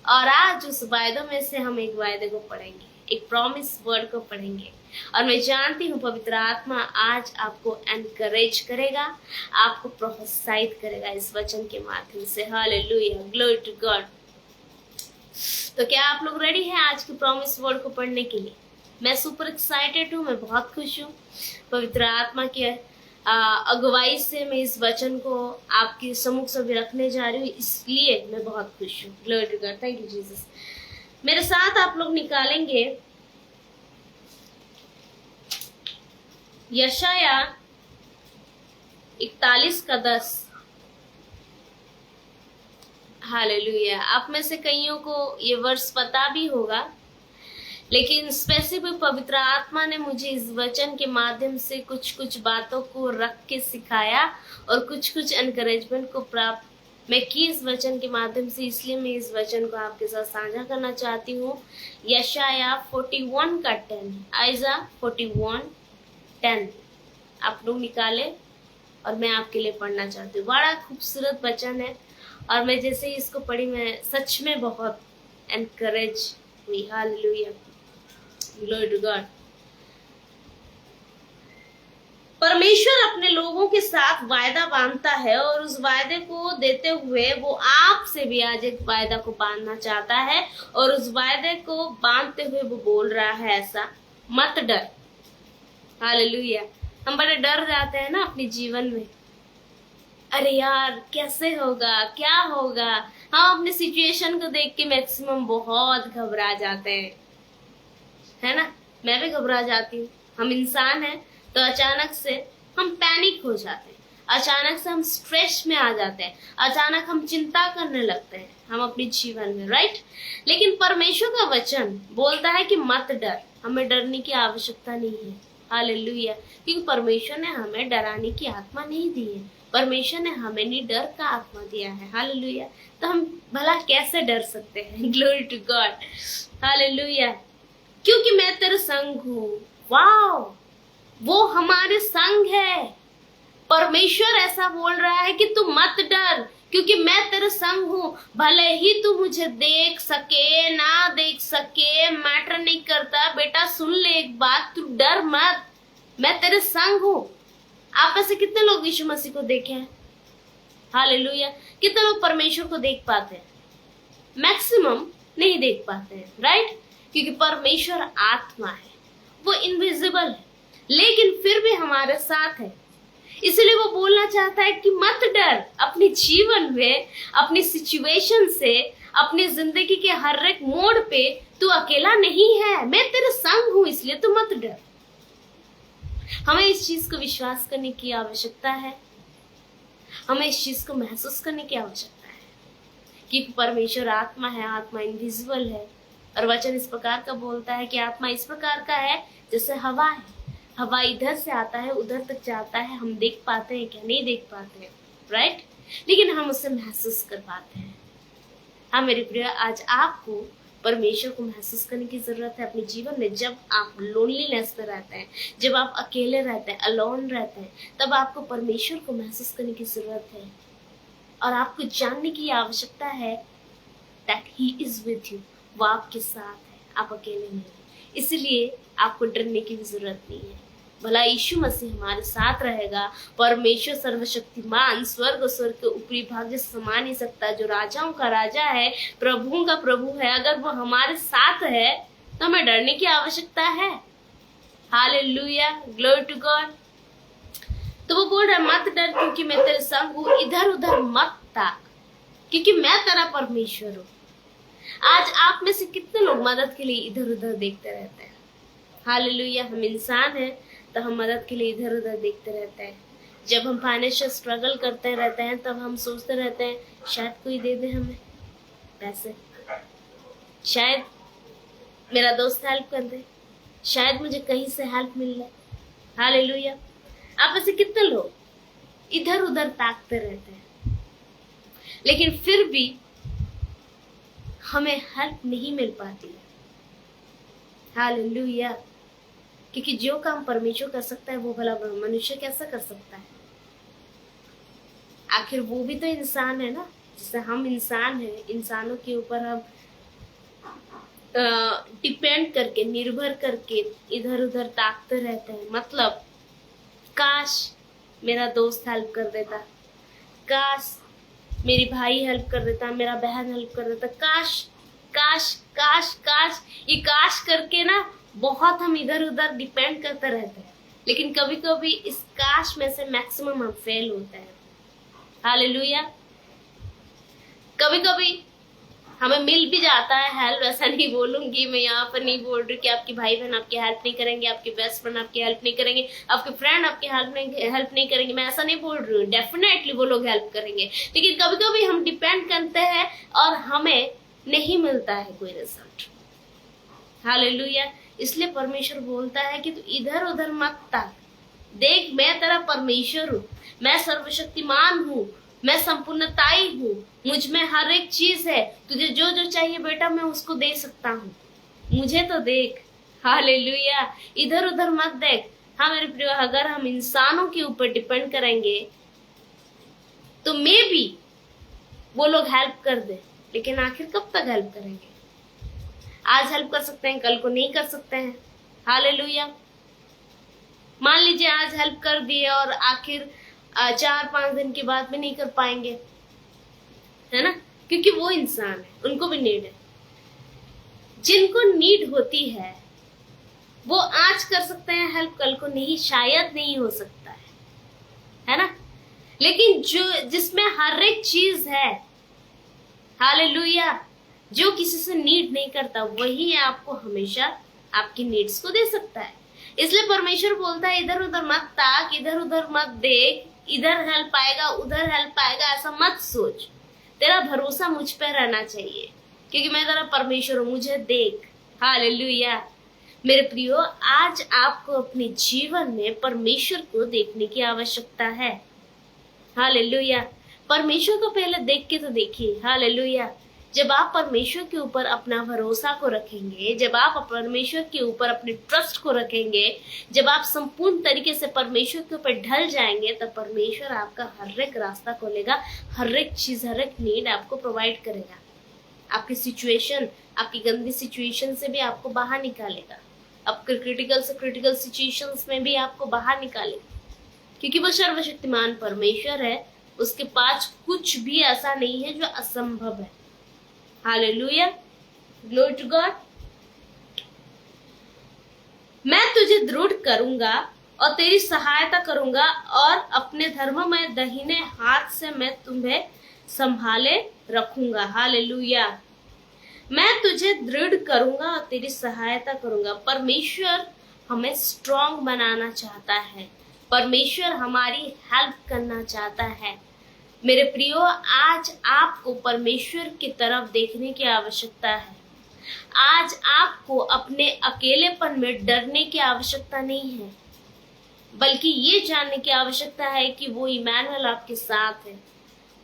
और आज उस वायदों में से हम एक वायदे को पढ़ेंगे, एक प्रॉमिस वर्ड को पढ़ेंगे। और मैं जानती हूँ पवित्र आत्मा आज आपको एनकरेज करेगा, आपको प्रोत्साहित करेगा इस वचन के माध्यम से। Hallelujah, glory to God. तो क्या आप लोग रेडी हैं आज के प्रॉमिस वर्ड को पढ़ने के लिए? मैं सुपर एक्साइटेड हूँ, मैं बहुत खुश हूँ। पवित्र आत्मा की अगुवाई से मैं इस वचन को आपके सम्मुख से भी रखने जा रही हूँ, इसलिए मैं बहुत खुश हूँ। Glory to God, thank you Jesus. मेरे साथ आप लोग निकालेंगे यशाया 41:10। हालेलुया। आप में से कईयों को ये वर्ष पता भी होगा, लेकिन स्पेसिफिक पवित्र आत्मा ने मुझे इस वचन के माध्यम से कुछ कुछ बातों को रख के सिखाया और कुछ कुछ एनकरेजमेंट को प्राप्त मैं की इस वचन के माध्यम से, इसलिए मैं इस वचन को आपके साथ साझा करना चाहती हूँ। यशाया 41:10, आइजा 41:10 आप लोग निकाले और मैं आपके लिए पढ़ना चाहती हूँ। बड़ा खूबसूरत वचन है और मैं जैसे ही इसको पढ़ी मैं सच में बहुत एनकरेज हुई। Hallelujah, glory to God. परमेश्वर अपने लोगों के साथ वायदा बांधता है और उस वायदे को देते हुए वो आपसे भी आज एक वायदा को बांधना चाहता है, और उस वायदे को बांधते हुए वो बोल रहा है ऐसा, मत डर। हालेलुया। हम बड़े डर जाते हैं ना अपने जीवन में, अरे यार कैसे होगा, क्या होगा। हम अपने सिचुएशन को देख के मैक्सिमम बहुत घबरा जाते हैं, है ना। मैं भी घबरा जाती हूँ। हम इंसान हैं तो अचानक से हम पैनिक हो जाते हैं, अचानक से हम स्ट्रेस में आ जाते हैं, अचानक हम चिंता करने लगते हैं हम अपने जीवन में, राइट। लेकिन परमेश्वर का वचन बोलता है कि मत डर, हमें डरने की आवश्यकता नहीं है। हालेलुया। क्योंकि परमेश्वर ने हमें डराने की आत्मा नहीं दी है, परमेश्वर ने हमें निडर का आत्मा दिया है। हालेलुया। तो हम भला कैसे डर सकते हैं? Glory to God, hallelujah. क्योंकि मैं तेरे संग हूँ। वाओ, वो हमारे संग है। परमेश्वर ऐसा बोल रहा है कि तू मत डर, क्योंकि मैं तेरे संग हूँ। भले ही तू मुझे देख सके ना देख सके, मैटर नहीं करता। बेटा सुन ले एक बात, तू डर मत, मैं तेरे संग हूँ। आप में से कितने लोग यीशु मसीह को देखे हैं? हालेलुया। कितने लोग परमेश्वर को देख पाते हैं? मैक्सिमम नहीं देख पाते हैं, राइट। क्योंकि परमेश्वर आत्मा है, वो इनविजिबल है, लेकिन फिर भी हमारे साथ है। इसलिए वो बोलना चाहता है कि मत डर। अपने जीवन में, अपनी सिचुएशन से, अपनी जिंदगी के हर एक मोड़ पे तू अकेला नहीं है, मैं तेरे संग हूं, इसलिए तू मत डर। हमें इस चीज को विश्वास करने की आवश्यकता है, हमें इस चीज को महसूस करने की आवश्यकता है कि परमेश्वर आत्मा है, आत्मा इनविजिबल है। और वचन इस प्रकार का बोलता है कि आत्मा इस प्रकार का है जैसे हवा है। हवा इधर से आता है उधर तक जाता है, हम देख पाते हैं क्या? नहीं देख पाते हैं, राइट। लेकिन हम उसे महसूस कर पाते हैं। हाँ मेरे प्रिय, आज आपको परमेश्वर को महसूस करने की जरूरत है अपने जीवन में। जब आप लोनलीनेस में रहते हैं, जब आप अकेले रहते हैं, अलोन रहते हैं, तब आपको परमेश्वर को महसूस करने की जरूरत है। और आपको जानने की आवश्यकता है that he is with you, वो आपके साथ है, आप अकेले नहीं। इसलिए आपको डरने की भी जरूरत नहीं है। भला यीशु मसीह हमारे साथ रहेगा। परमेश्वर सर्वशक्तिमान, स्वर्ग और स्वर्ग के ऊपरी भाग जिसे समा नहीं सकता, जो राजाओं का राजा है, प्रभुओं का प्रभु है, अगर वो हमारे साथ है तो हमें डरने की आवश्यकता है। Hallelujah, glory to God. तो वो बोल रहा है मत डर, क्योंकि मैं तेरे संग हूँ। इधर उधर मत ताक, क्योंकि मैं तेरा परमेश्वर हूँ। आज आप में से कितने लोग मदद के लिए इधर उधर देखते रहते हैं? हालेलुया। हम इंसान हैं तो हम मदद के लिए इधर उधर देखते रहते हैं। जब हम फाइनेंशियल स्ट्रगल करते रहते हैं तब हम सोचते रहते हैं शायद कोई दे दे हमें पैसे, शायद मेरा दोस्त हेल्प कर दे, शायद मुझे कहीं से हेल्प मिल जाए। हालेलुया। आप ऐसे कितने लोग इधर उधर ताकते रहते हैं, लेकिन फिर भी हमें हेल्प नहीं मिल पाती है। हालेलुया। क्योंकि जो काम परमेश्वर कर सकता है वो भला मनुष्य कैसा कर सकता है? आखिर वो भी तो इंसान है ना, जैसे हम इंसान हैं, इंसानों के ऊपर हम डिपेंड करके, निर्भर करके इधर उधर ताकते रहते हैं। मतलब काश मेरा दोस्त हेल्प कर देता, काश मेरी भाई हेल्प कर देता, मेरा बहन हेल्प कर देता, काश काश काश काश। ये काश करके ना बहुत हम इधर उधर डिपेंड करते रहते हैं, लेकिन कभी कभी इस काश में से मैक्सिमम हम फेल होते हैं। हालेलुया। कभी कभी हमें मिल भी जाता है हेल्प, ऐसा नहीं बोलूंगी, मैं यहाँ पर नहीं बोल रही कि आपके भाई बहन आपकी हेल्प नहीं करेंगे, आपके बेस्ट फ्रेंड आपकी हेल्प नहीं करेंगे, आपके फ्रेंड आपकी हेल्प नहीं करेंगे, मैं ऐसा नहीं बोल रही हूँ। डेफिनेटली वो लोग हेल्प करेंगे, लेकिन कभी कभी हम डिपेंड करते हैं और हमें नहीं मिलता है कोई रिजल्ट। हालेलुया। इसलिए परमेश्वर बोलता है कि तू इधर उधर मत ताक, देख मैं तेरा परमेश्वर हूँ, मैं सर्वशक्तिमान हूँ, मैं संपूर्णताई हूँ, मुझ में हर एक चीज है, तुझे जो जो चाहिए बेटा मैं उसको दे सकता हूँ, मुझे तो देख। हालेलुया। इधर उधर मत देख। हाँ मेरे प्रिय, अगर हम इंसानों के ऊपर डिपेंड करेंगे तो मे बी वो लोग हेल्प कर दे, लेकिन आखिर कब तक हेल्प करेंगे? आज हेल्प कर सकते हैं, कल को नहीं कर सकते हैं। हालेलुया। मान लीजिए आज हेल्प कर दिए और आखिर 4-5 दिन के बाद में नहीं कर पाएंगे, है ना, क्योंकि वो इंसान है, उनको भी नीड है। जिनको नीड होती है वो आज कर सकते हैं हेल्प, कल को नहीं, शायद नहीं हो सकता है ना। लेकिन जो जिसमें हर एक चीज है, हालेलुया, जो किसी से नीड नहीं करता वही आपको हमेशा आपकी नीड्स को दे सकता है। इसलिए परमेश्वर बोलता है इधर उधर मत ताक, इधर उधर मत देख, इधर हेल्प आएगा उधर हेल्प आएगा ऐसा मत सोच। तेरा भरोसा मुझ पर रहना चाहिए, क्योंकि मैं तेरा परमेश्वर हूँ, मुझे देख। हालेलुया। मेरे प्रियो, आज आपको अपने जीवन में परमेश्वर को देखने की आवश्यकता है। हालेलुया। परमेश्वर को पहले देख के तो देखिए। हालेलुया। जब आप परमेश्वर के ऊपर अपना भरोसा को रखेंगे, जब आप परमेश्वर के ऊपर अपने ट्रस्ट को रखेंगे, जब आप संपूर्ण तरीके से परमेश्वर के ऊपर ढल जाएंगे, तब परमेश्वर आपका हर एक रास्ता खोलेगा, हर एक चीज, हर एक नीड आपको प्रोवाइड करेगा। आपकी सिचुएशन, आपकी गंदी सिचुएशन से भी आपको बाहर निकालेगा, आपके क्रिटिकल से क्रिटिकल सिचुएशंस में भी आपको बाहर निकालेगा, क्योंकि वो सर्वशक्तिमान परमेश्वर है। उसके पास कुछ भी ऐसा नहीं है जो असंभव है। हालेलुया। Glory to God. मैं तुझे दृढ़ करूंगा और तेरी सहायता करूंगा और अपने धर्म में दाहिने हाथ से मैं तुम्हें संभाले रखूंगा। हालेलुया। मैं तुझे दृढ़ करूंगा और तेरी सहायता करूंगा। परमेश्वर हमें स्ट्रांग बनाना चाहता है, परमेश्वर हमारी हेल्प करना चाहता है। मेरे प्रियो, आज आपको परमेश्वर की तरफ देखने की आवश्यकता है। आज आपको अपने अकेलेपन में डरने की आवश्यकता नहीं है, बल्कि ये जानने की आवश्यकता है कि वो इमैनुअल आपके साथ है,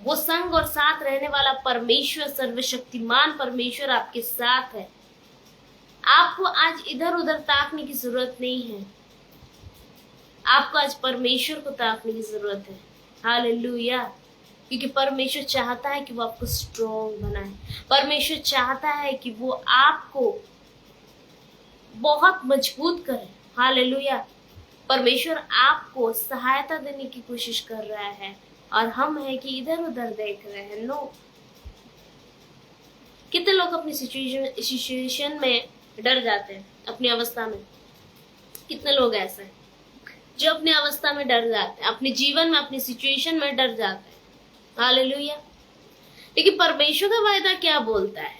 वो संग और साथ रहने वाला परमेश्वर, सर्वशक्तिमान परमेश्वर आपके साथ है। आपको आज इधर उधर ताकने की जरूरत नहीं है, आपको आज परमेश्वर को ताकने की जरूरत है। हालेलुया। क्योंकि परमेश्वर चाहता है कि वो आपको स्ट्रॉन्ग बनाए, परमेश्वर चाहता है कि वो आपको बहुत मजबूत करे। हालेलुया। परमेश्वर आपको सहायता देने की कोशिश कर रहा है, और हम है कि इधर उधर देख रहे हैं। नो। कितने लोग अपनी सिचुएशन में डर जाते हैं, अपनी अवस्था में? कितने लोग ऐसे हैं जो अपनी अवस्था में डर जाते हैं, अपने जीवन में, अपनी सिचुएशन में डर जाते हैं? हालेलुया। लेकिन परमेश्वर का वायदा क्या बोलता है?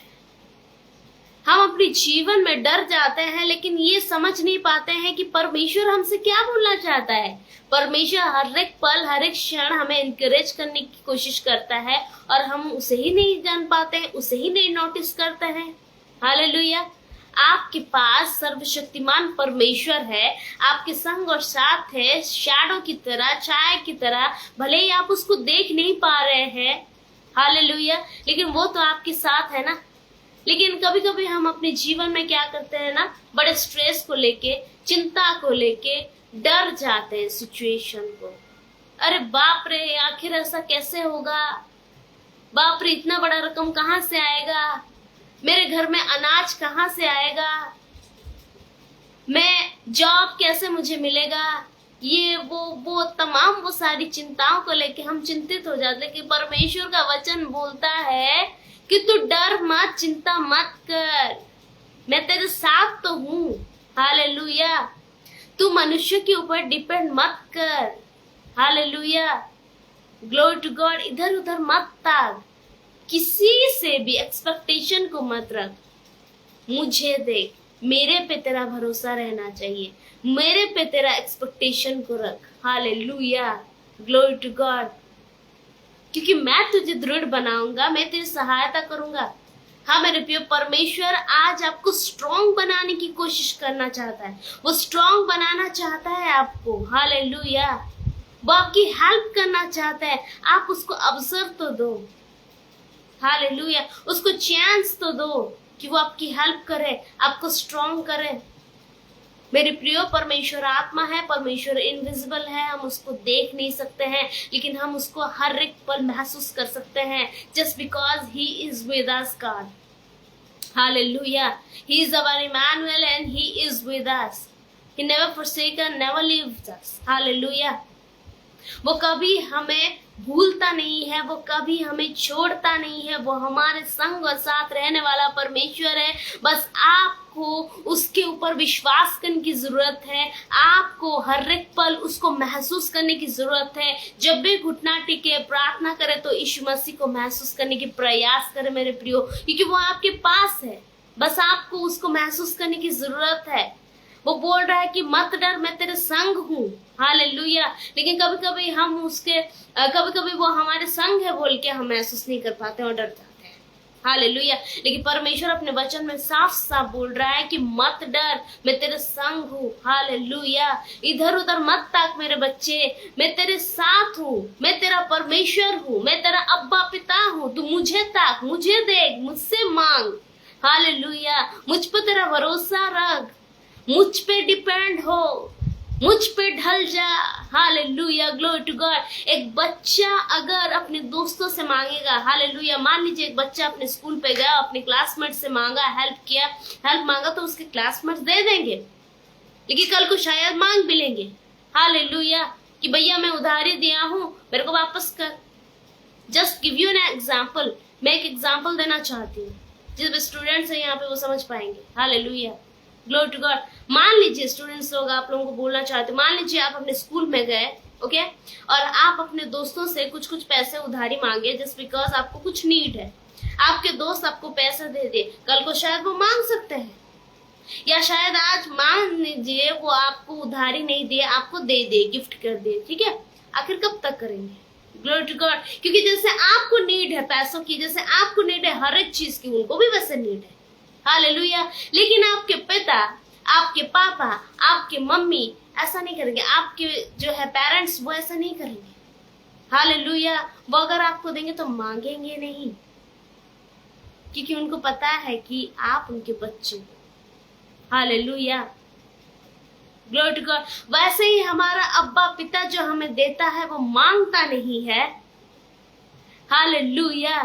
हम अपने जीवन में डर जाते हैं, लेकिन ये समझ नहीं पाते हैं कि परमेश्वर हमसे क्या बोलना चाहता है। परमेश्वर हर एक पल, हर एक क्षण हमें इनकरेज करने की कोशिश करता है, और हम उसे ही नहीं जान पाते हैं, उसे ही नहीं नोटिस करते हैं। हालेलुया। आपके पास सर्वशक्तिमान परमेश्वर है, आपके संग और साथ है, शैडो की तरह, छाया की तरह। भले ही आप उसको देख नहीं पा रहे हैं, हालेलुया, लेकिन वो तो आपके साथ है ना। लेकिन कभी कभी हम अपने जीवन में क्या करते हैं ना, बड़े स्ट्रेस को लेके, चिंता को लेके डर जाते हैं सिचुएशन को। अरे बाप रे, आखिर ऐसा कैसे होगा, बाप रे इतना बड़ा रकम कहाँ से आएगा, मेरे घर में अनाज कहाँ से आएगा, मैं जॉब कैसे मुझे मिलेगा, ये वो तमाम वो सारी चिंताओं को लेके हम चिंतित हो जाते हैं। कि परमेश्वर का वचन बोलता है कि तू डर मत, चिंता मत कर, मैं तेरे साथ तो हूं। हालेलुया। तू मनुष्य के ऊपर डिपेंड मत कर। Hallelujah, glory to God. इधर उधर मत ताक, किसी से भी एक्सपेक्टेशन को मत रख। मुझे देख, मेरे पे तेरा भरोसा रहना चाहिए, मेरे पे तेरा एक्सपेक्टेशन को रख। Hallelujah, glory to God. क्योंकि मैं तुझे दृढ़ बनाऊंगा, मैं तेरी सहायता करूंगा। हाँ मेरे प्रिय, परमेश्वर आज आपको स्ट्रॉन्ग बनाने की कोशिश करना चाहता है। वो स्ट्रॉन्ग बनाना चाहता है आपको। हालेलुया, वो आपकी हेल्प करना चाहता है। आप उसको अवसर तो दो। हालेलुया, उसको चांस तो दो कि वो आपकी हेल्प करे, आपको स्ट्रॉन्ग करे। मेरे प्रियो, परमेश्वर आत्मा है, परमेश्वर इनविजिबल है, हम उसको देख नहीं सकते हैं, लेकिन हम उसको हर एक पल महसूस कर सकते हैं। Just because he is with us God. Hallelujah, he is our Emmanuel and he is with us. He never forsaken, never leaves us. Hallelujah, वो कभी हमें भूलता नहीं है, वो कभी हमें छोड़ता नहीं है। वो हमारे संग और साथ रहने वाला परमेश्वर है। बस आपको उसके ऊपर विश्वास करने की जरूरत है। आपको हर एक पल उसको महसूस करने की जरूरत है। जब भी घुटना टिके, प्रार्थना करे तो यीशु मसीह को महसूस करने की प्रयास करे मेरे प्रियो, क्योंकि वो आपके पास है। बस आपको उसको महसूस करने की जरूरत है। वो बोल रहा है कि मत डर, मैं तेरे संग हूँ। हालेलुया। लेकिन कभी कभी हम उसके कभी कभी वो हमारे संग है बोल के हम महसूस नहीं कर पाते और डर जाते हैं। हालेलुया। लेकिन परमेश्वर अपने वचन में साफ साफ बोल रहा है कि मत डर, मैं तेरे संग हूँ। हालेलुया। इधर उधर मत ताक मेरे बच्चे, मैं तेरे साथ हूँ, मैं तेरा परमेश्वर हूँ, मैं तेरा अब्बा पिता हूँ। तू मुझे ताक, मुझे देख, मुझसे मांग। हालेलुया। मुझ पर तेरा भरोसा रख, मुझ पे डिपेंड हो, मुझ पे ढल जा। Hallelujah, glory to God. एक बच्चा अगर अपने दोस्तों से मांगेगा, हालेलुया, मान लीजिए एक बच्चा अपने स्कूल पे गया, अपने क्लासमेट से मांगा, हेल्प मांगा, तो उसके क्लासमेट्स दे देंगे, लेकिन कल को शायद मांग भी लेंगे। हालेलुया, कि भैया मैं उधारी दिया हूं, मेरे को वापस कर। Just give you an example. मैं एक एग्जाम्पल देना चाहती हूँ, जिस स्टूडेंट्स है यहाँ पे वो समझ पाएंगे। Hallelujah, glory to God. मान लीजिए स्टूडेंट्स लोग आप लोगों को बोलना चाहते, मान लीजिए आप अपने स्कूल में गए, ओके, और आप अपने दोस्तों से कुछ कुछ पैसे उधारी मांगे, जस्ट बिकॉज आपको कुछ नीड है। आपके दोस्त आपको पैसा दे दे, कल को शायद वो मांग सकते हैं, या शायद आज मान लीजिए वो आपको उधारी नहीं दे, आपको दे दे, गिफ्ट कर दे, ठीक है। आखिर कब तक करेंगे? Glory to God. क्योंकि जैसे आपको नीड है पैसों की, जैसे आपको नीड है हर एक चीज की, उनको भी वैसे नीड है। हालेलुया। लेकिन आपके पिता, आपके पापा, आपके मम्मी ऐसा नहीं करेंगे। आपके जो है पेरेंट्स, वो ऐसा नहीं करेंगे। हालेलुया। वो अगर आपको देंगे तो मांगेंगे नहीं, क्योंकि उनको पता है कि आप उनके बच्चे। Hallelujah, glory to God. वैसे ही हमारा अब्बा पिता जो हमें देता है वो मांगता नहीं है। हालेलुया,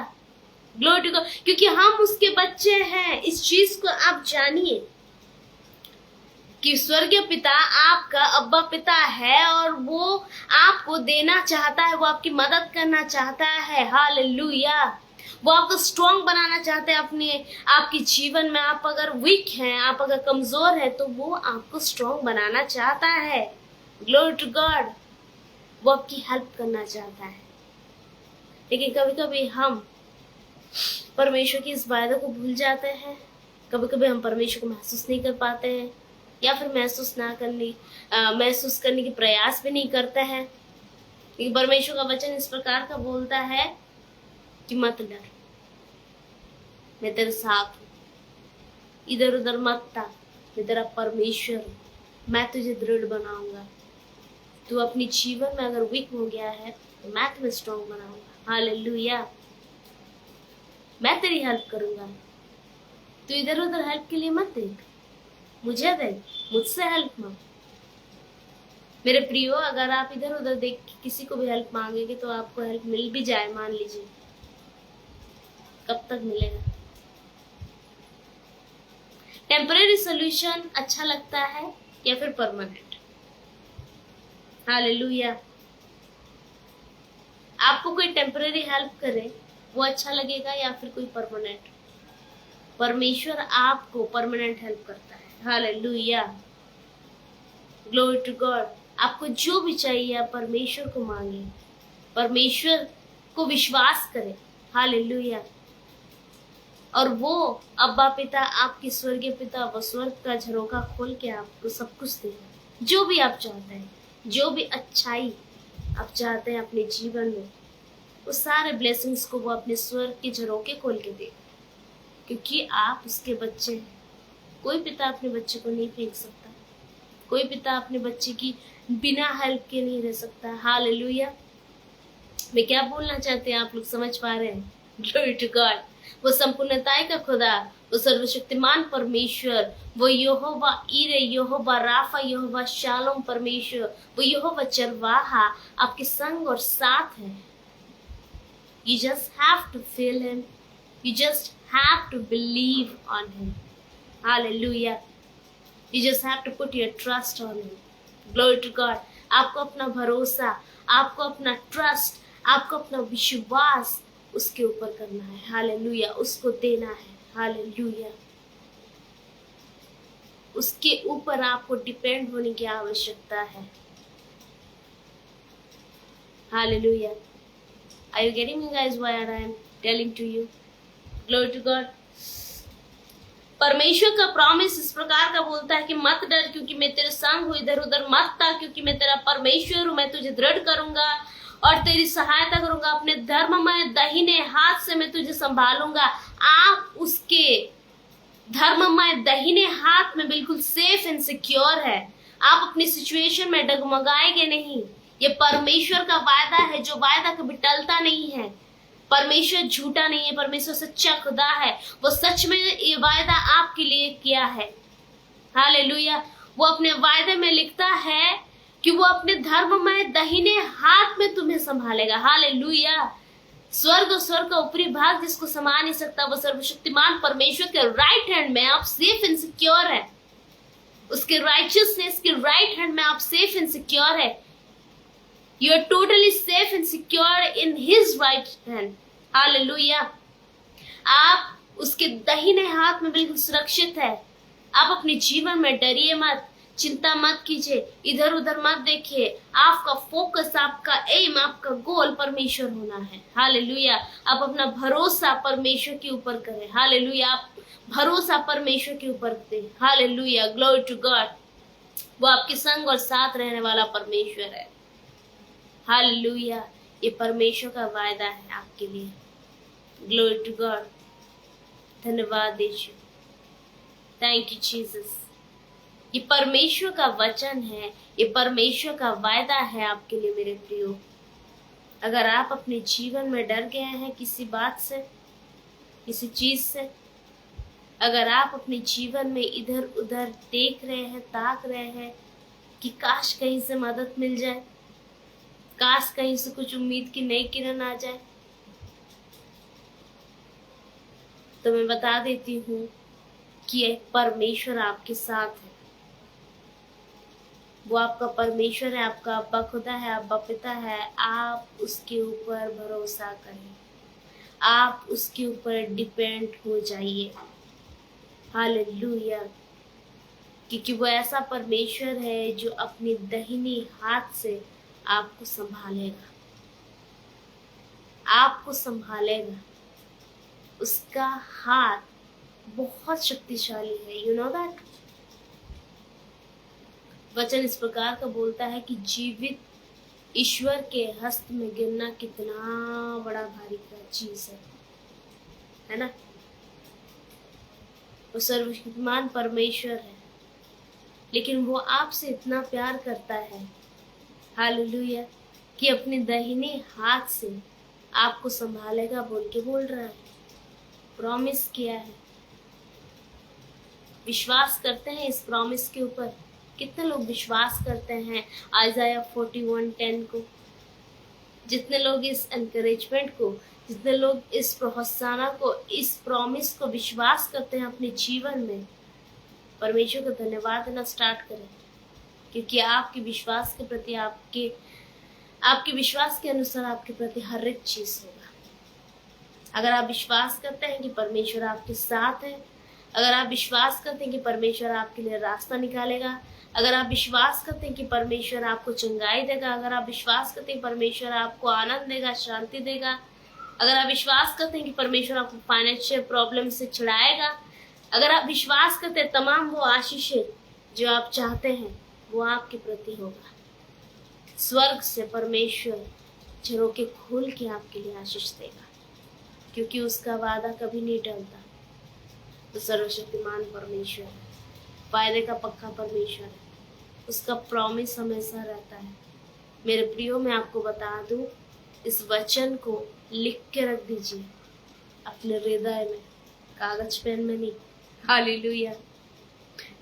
ग्लोरी टू गॉड, क्योंकि हम उसके बच्चे हैं। इस चीज को आप जानिए कि स्वर्गीय पिता आपका अब्बा पिता है, और वो आपको देना चाहता है, वो आपकी मदद करना चाहता है। हालेलुया, वो आपको स्ट्रॉन्ग बनाना चाहते हैं अपने आपके जीवन में। आप अगर वीक हैं, आप अगर कमजोर हैं, तो वो आपको स्ट्रॉन्ग बनाना चाहता है। ग्लोरी टू गॉड, वो आपकी हेल्प करना चाहता है। लेकिन कभी कभी हम परमेश्वर की इस वायदे को भूल जाते हैं। कभी कभी हम परमेश्वर को महसूस नहीं कर पाते हैं, या फिर महसूस करने की प्रयास भी नहीं करते हैं, क्योंकि परमेश्वर का वचन इस प्रकार का बोलता है कि मत डर, मैं तेरे साथ हूँ, इधर उधर मत ताक, मैं तेरा परमेश्वर हूँ, मैं तुझे दृढ़ बनाऊंगा। तू अपनी जीवन में अगर वीक हो गया है तो मैं तुम्हें स्ट्रॉन्ग बनाऊंगा। हालेलुया, मैं तेरी हेल्प करूंगा। तू इधर उधर हेल्प के लिए मत देख, मुझे देख, मुझसे हेल्प मांग। मेरे प्रियो, अगर आप इधर उधर देख के किसी को भी हेल्प मांगेंगे तो आपको हेल्प मिल भी जाए, मान लीजिए, कब तक मिलेगा? टेम्परेरी सोल्यूशन अच्छा लगता है या फिर परमानेंट? हालेलुया, आपको कोई टेम्परेरी हेल्प करे वो अच्छा लगेगा या फिर कोई परमानेंट? परमेश्वर आपको परमानेंट हेल्प करता है। Hallelujah, glory to God. आपको जो भी चाहिए आप परमेश्वर को मांगे, परमेश्वर को विश्वास करें। हालेलुया, और वो अब्बा पिता, आपके स्वर्गीय पिता, वो स्वर्ग का झरोखा खोल के आपको सब कुछ देगा। जो भी आप चाहते हैं, जो भी अच्छाई आप चाहते हैं अपने जीवन में, वो सारे ब्लेसिंग्स को वो अपने स्वर्ग के झरोखे खोल के दे, क्योंकि आप उसके बच्चे हैं। कोई पिता अपने बच्चे को नहीं फेंक सकता, कोई पिता अपने बच्चे की बिना हेल्प के नहीं रह सकता। हालेलुया, मैं क्या बोलना चाहते हैं, आप लोग समझ पा रहे हैं? Glory to God. वो संपूर्णताएं का खुदा, वो सर्वशक्तिमान परमेश्वर, वो यहोवा ईरे, यहोवा राफा, यहोवा शालोम परमेश्वर, वो यहोवा चरवाहा आपके संग और साथ है। You just have to feel him. You just have to believe on him. Hallelujah. You just have to put your trust on him. Glory to God. आपको अपना भरोसा, आपको अपना ट्रस्ट, आपको अपना विश्वास उसके ऊपर करना है। हालेलुया, उसको देना है। हालेलुया, उसके ऊपर आपको डिपेंड होने की आवश्यकता है। Hallelujah, are you getting me guys why I am telling to you? Glory to God. परमेश्वर का प्रॉमिस इस प्रकार का बोलता है कि मत डर, क्योंकि मैं तेरे संग हूँ, इधर उधर मत ताक, क्योंकि मैं तेरा परमेश्वर हूँ, मैं तुझे दृढ़ करूंगा और तेरी सहायता करूंगा, अपने धर्ममय दाहिने हाथ से मैं तुझे संभालूंगा। आप उसके धर्ममय दाहिने हाथ में बिल्कुल सेफ एंड सिक्योर है। आप अपनी सिचुएशन में डगमगाएंगे नहीं। ये परमेश्वर का वायदा है, जो वायदा कभी टलता नहीं है। परमेश्वर झूठा नहीं है, परमेश्वर सच्चा खुदा है। वो सच में ये वायदा आपके लिए किया है। हालेलुया, वो अपने वायदे में लिखता है कि वो अपने धर्ममय दाहिने हाथ में तुम्हें संभालेगा। हालेलुया, स्वर्ग और स्वर्ग का ऊपरी भाग जिसको समा नहीं सकता, वो सर्वशक्तिमान परमेश्वर के राइट हैंड में आप सेफ एंड सिक्योर है। उसके राइचियसनेस के राइट हैंड में आप सेफ एंड सिक्योर है। You are totally safe and secure in his right hand. Hallelujah, आप उसके दाहिने हाथ में बिल्कुल सुरक्षित है। आप अपने जीवन में डरिए मत, चिंता मत कीजिए, इधर उधर मत देखिए। आपका फोकस, आपका एम, आपका गोल परमेश्वर होना है। हालेलुया, आप अपना भरोसा परमेश्वर के ऊपर करें। हालेलुया, आप भरोसा परमेश्वर के ऊपर दें। Hallelujah, glory to God. वो आपके संग और साथ रहने वाला परमेश्वर है। हालेलुया, ये परमेश्वर का वायदा है आपके लिए। Glory to God. धन्यवाद यीशु, थैंक यू जीसस। ये परमेश्वर का वचन है, ये परमेश्वर का वायदा है आपके लिए मेरे प्रियो। अगर आप अपने जीवन में डर गए हैं किसी बात से, किसी चीज से, अगर आप अपने जीवन में इधर उधर देख रहे हैं, ताक रहे हैं कि काश कहीं से मदद मिल जाए, काश कहीं से कुछ उम्मीद की नई किरण आ जाए, तो मैं बता देती हूँ कि एक परमेश्वर आपके साथ है। वो आपका परमेश्वर है, आपका अब्बा खुदा है, अब्बा पिता है। आप उसके ऊपर भरोसा करें, आप उसके ऊपर डिपेंड हो जाइए। हालेलुया, क्योंकि वो ऐसा परमेश्वर है जो अपनी दाहिनी हाथ से आपको संभालेगा, आपको संभालेगा। उसका हाथ बहुत शक्तिशाली है। You know that. वचन इस प्रकार का बोलता है कि जीवित ईश्वर के हस्त में गिरना कितना बड़ा भारी का चीज है ना। वो सर्वशक्तिमान परमेश्वर है, लेकिन वो आपसे इतना प्यार करता है, हालेलुया, कि अपने दाहिने हाथ से आपको संभालेगा बोल के बोल रहा है, प्रॉमिस किया है। विश्वास करते हैं इस प्रॉमिस के ऊपर? कितने लोग विश्वास करते हैं आइज़ाया 41:10 को? जितने लोग इस एनकरेजमेंट को, जितने लोग इस प्रोत्साहन को, इस प्रॉमिस को विश्वास करते हैं अपने जीवन में, परमेश्वर को धन्यवाद देना स्टार्ट करें, क्योंकि आपके विश्वास के प्रति, आपके विश्वास के अनुसार आपके प्रति हर एक चीज होगा। अगर आप विश्वास करते हैं कि परमेश्वर आपके साथ है, अगर आप विश्वास करते हैं कि परमेश्वर आपके लिए रास्ता निकालेगा, अगर आप विश्वास करते हैं कि परमेश्वर आपको चंगाई देगा, अगर आप विश्वास करते हैं कि परमेश्वर आपको आनंद देगा, शांति देगा, अगर आप विश्वास करते हैं कि परमेश्वर आपको फाइनेंशियल प्रॉब्लम से छुड़ाएगा, अगर आप विश्वास करते हैं तमाम वो आशीषें जो आप चाहते हैं वो आपके प्रति होगा। स्वर्ग से परमेश्वर झरोके खोल के आपके लिए आशीष देगा, क्योंकि उसका वादा कभी नहीं टलता। तो सर्वशक्तिमान परमेश्वर है, वायदे का पक्का परमेश्वर है, उसका प्रॉमिस हमेशा रहता है। मेरे प्रियो, मैं आपको बता दूं, इस वचन को लिख के रख दीजिए अपने हृदय में, कागज पेन में नहीं। हालेलुया।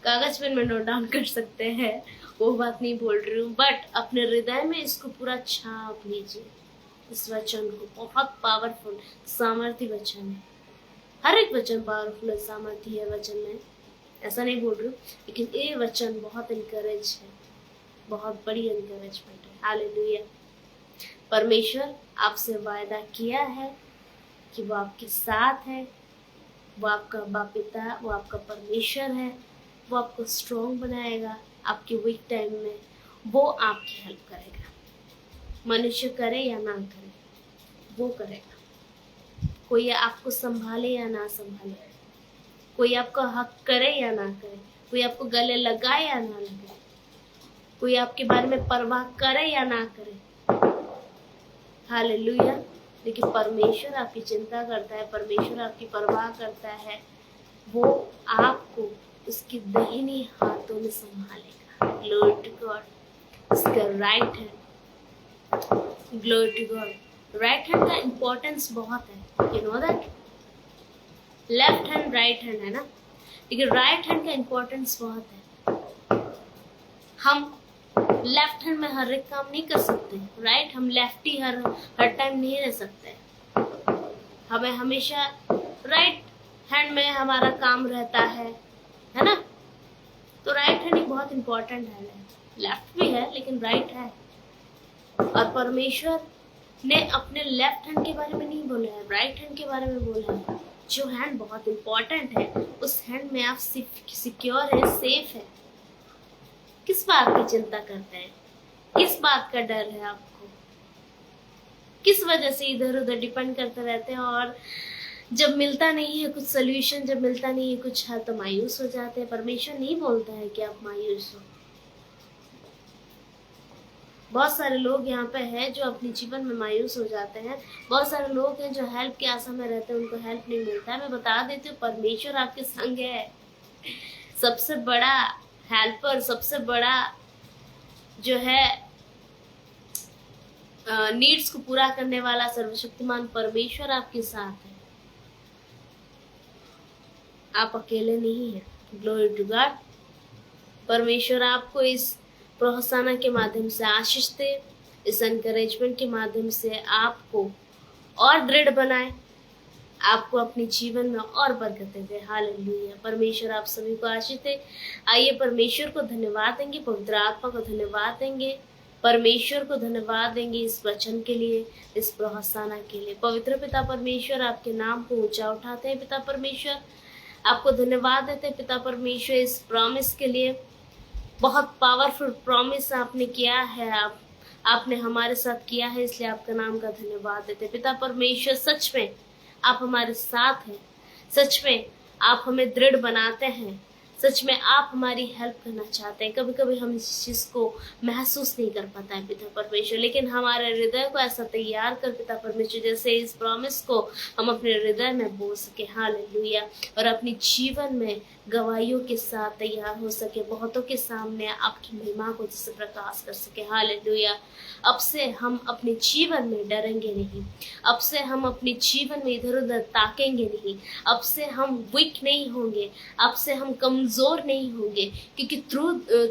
कागज पेन में नोट डाउन कर सकते हैं, वो बात नहीं बोल रही हूँ, बट अपने हृदय में इसको पूरा छाप लीजिए। इस वचन को, बहुत पावरफुल सामर्थी वचन है। हर एक वचन पावरफुल सामर्थी है वचन में, ऐसा नहीं बोल रही हूँ, लेकिन ये वचन बहुत इनकरेज है, बहुत बड़ी इनकरेजमेंट है। हालेलुया। परमेश्वर आपसे वायदा किया है कि वो आपके साथ है, वो आपका बाप पिता, वो आपका परमेश्वर है, वो आपको स्ट्रॉन्ग बनाएगा। आपके वीक टाइम में वो आपकी हेल्प करेगा। मनुष्य करे या ना करे, वो करेगा। कोई आपको संभाले या ना संभाले, कोई आपका हक करे या ना करे, कोई आपको गले लगाए या ना लगाए, कोई आपके बारे में परवाह करे या ना करे, हालेलुया, लेकिन परमेश्वर आपकी चिंता करता है, परमेश्वर आपकी परवाह करता है। वो आपको उसकी दाहिनी हाथों में संभालेगा। Glory to God. उसका right hand, glory to God. Right hand का इंपॉर्टेंस बहुत है, you know that. Left hand, right hand है ना, लेकिन राइट हैंड का इंपॉर्टेंस बहुत है। हम लेफ्ट हैंड में हर एक काम नहीं कर सकते, राइट। हम लेफ्टी हर टाइम नहीं रह सकते। हमें हमेशा राइट हैंड में हमारा काम रहता है ना। तो राइट हैंड एक बहुत इंपॉर्टेंट हैंड है। लेफ्ट भी है लेकिन राइट है। और परमेश्वर ने अपने लेफ्ट हैंड के बारे में नहीं बोला है, राइट हैंड के बारे में बोला है। जो हैंड बहुत इंपॉर्टेंट है, उस हैंड में आप सिक्योर है, सेफ है। किस बात की चिंता करते हैं? किस बात का डर है आपको? किस वजह से इधर उधर डिपेंड करते रहते हैं, और जब मिलता नहीं है कुछ सोल्यूशन, जब मिलता नहीं है कुछ हल, तो मायूस हो जाते हैं। परमेश्वर नहीं बोलता है कि आप मायूस हो। बहुत सारे लोग यहाँ पे हैं जो अपने जीवन में मायूस हो जाते हैं। बहुत सारे लोग हैं जो हेल्प की आशा में रहते हैं, उनको हेल्प नहीं मिलता है। मैं बता देती हूँ, परमेश्वर आपके संग है। सबसे बड़ा हेल्पर, सबसे बड़ा जो है नीड्स को पूरा करने वाला सर्वशक्तिमान परमेश्वर आपके साथ है। आप अकेले नहीं हैं। Glory to God. परमेश्वर आपको इस प्रोत्साहन के माध्यम से आशीष दे, इस एनकरेजमेंट के माध्यम से आपको और दृढ़ बनाए, आपको अपने जीवन में और बरकतें दे। हालेलुया। परमेश्वर आप सभी को आशीष दे। आइए परमेश्वर को धन्यवाद देंगे, पवित्र आत्मा को धन्यवाद देंगे, परमेश्वर को धन्यवाद देंगे इस वचन के लिए, इस प्रोत्साहन के लिए। पवित्र पिता परमेश्वर, आपके नाम को ऊंचा उठाते हैं। पिता परमेश्वर, आपको धन्यवाद देते हैं पिता परमेश्वर इस प्रॉमिस के लिए। बहुत पावरफुल प्रॉमिस आपने किया है, आपने हमारे साथ किया है, इसलिए आपका नाम का धन्यवाद देते हैं। पिता परमेश्वर, सच में आप हमारे साथ हैं, सच में आप हमें दृढ़ बनाते हैं। सच में आप हमारी हेल्प करना चाहते हैं। कभी कभी हम इस चीज को महसूस नहीं कर पाता है पिता परमेश्वर, लेकिन हमारे हृदय को ऐसा तैयार कर पिता परमेश्वर, जैसे इस प्रॉमिस को हम अपने हृदय में बोल सके हालेलुया, और अपनी जीवन में गवाहियों के साथ तैयार हो सके, बहुतों के सामने आपकी महिमा को जैसे प्रकाश कर सके हालेलुया। अब से हम अपने जीवन में डरेंगे नहीं, अब से हम अपने जीवन में इधर उधर ताकेंगे नहीं, अब से हम वीक नहीं होंगे, अब से हम कमजोर नहीं होंगे, क्योंकि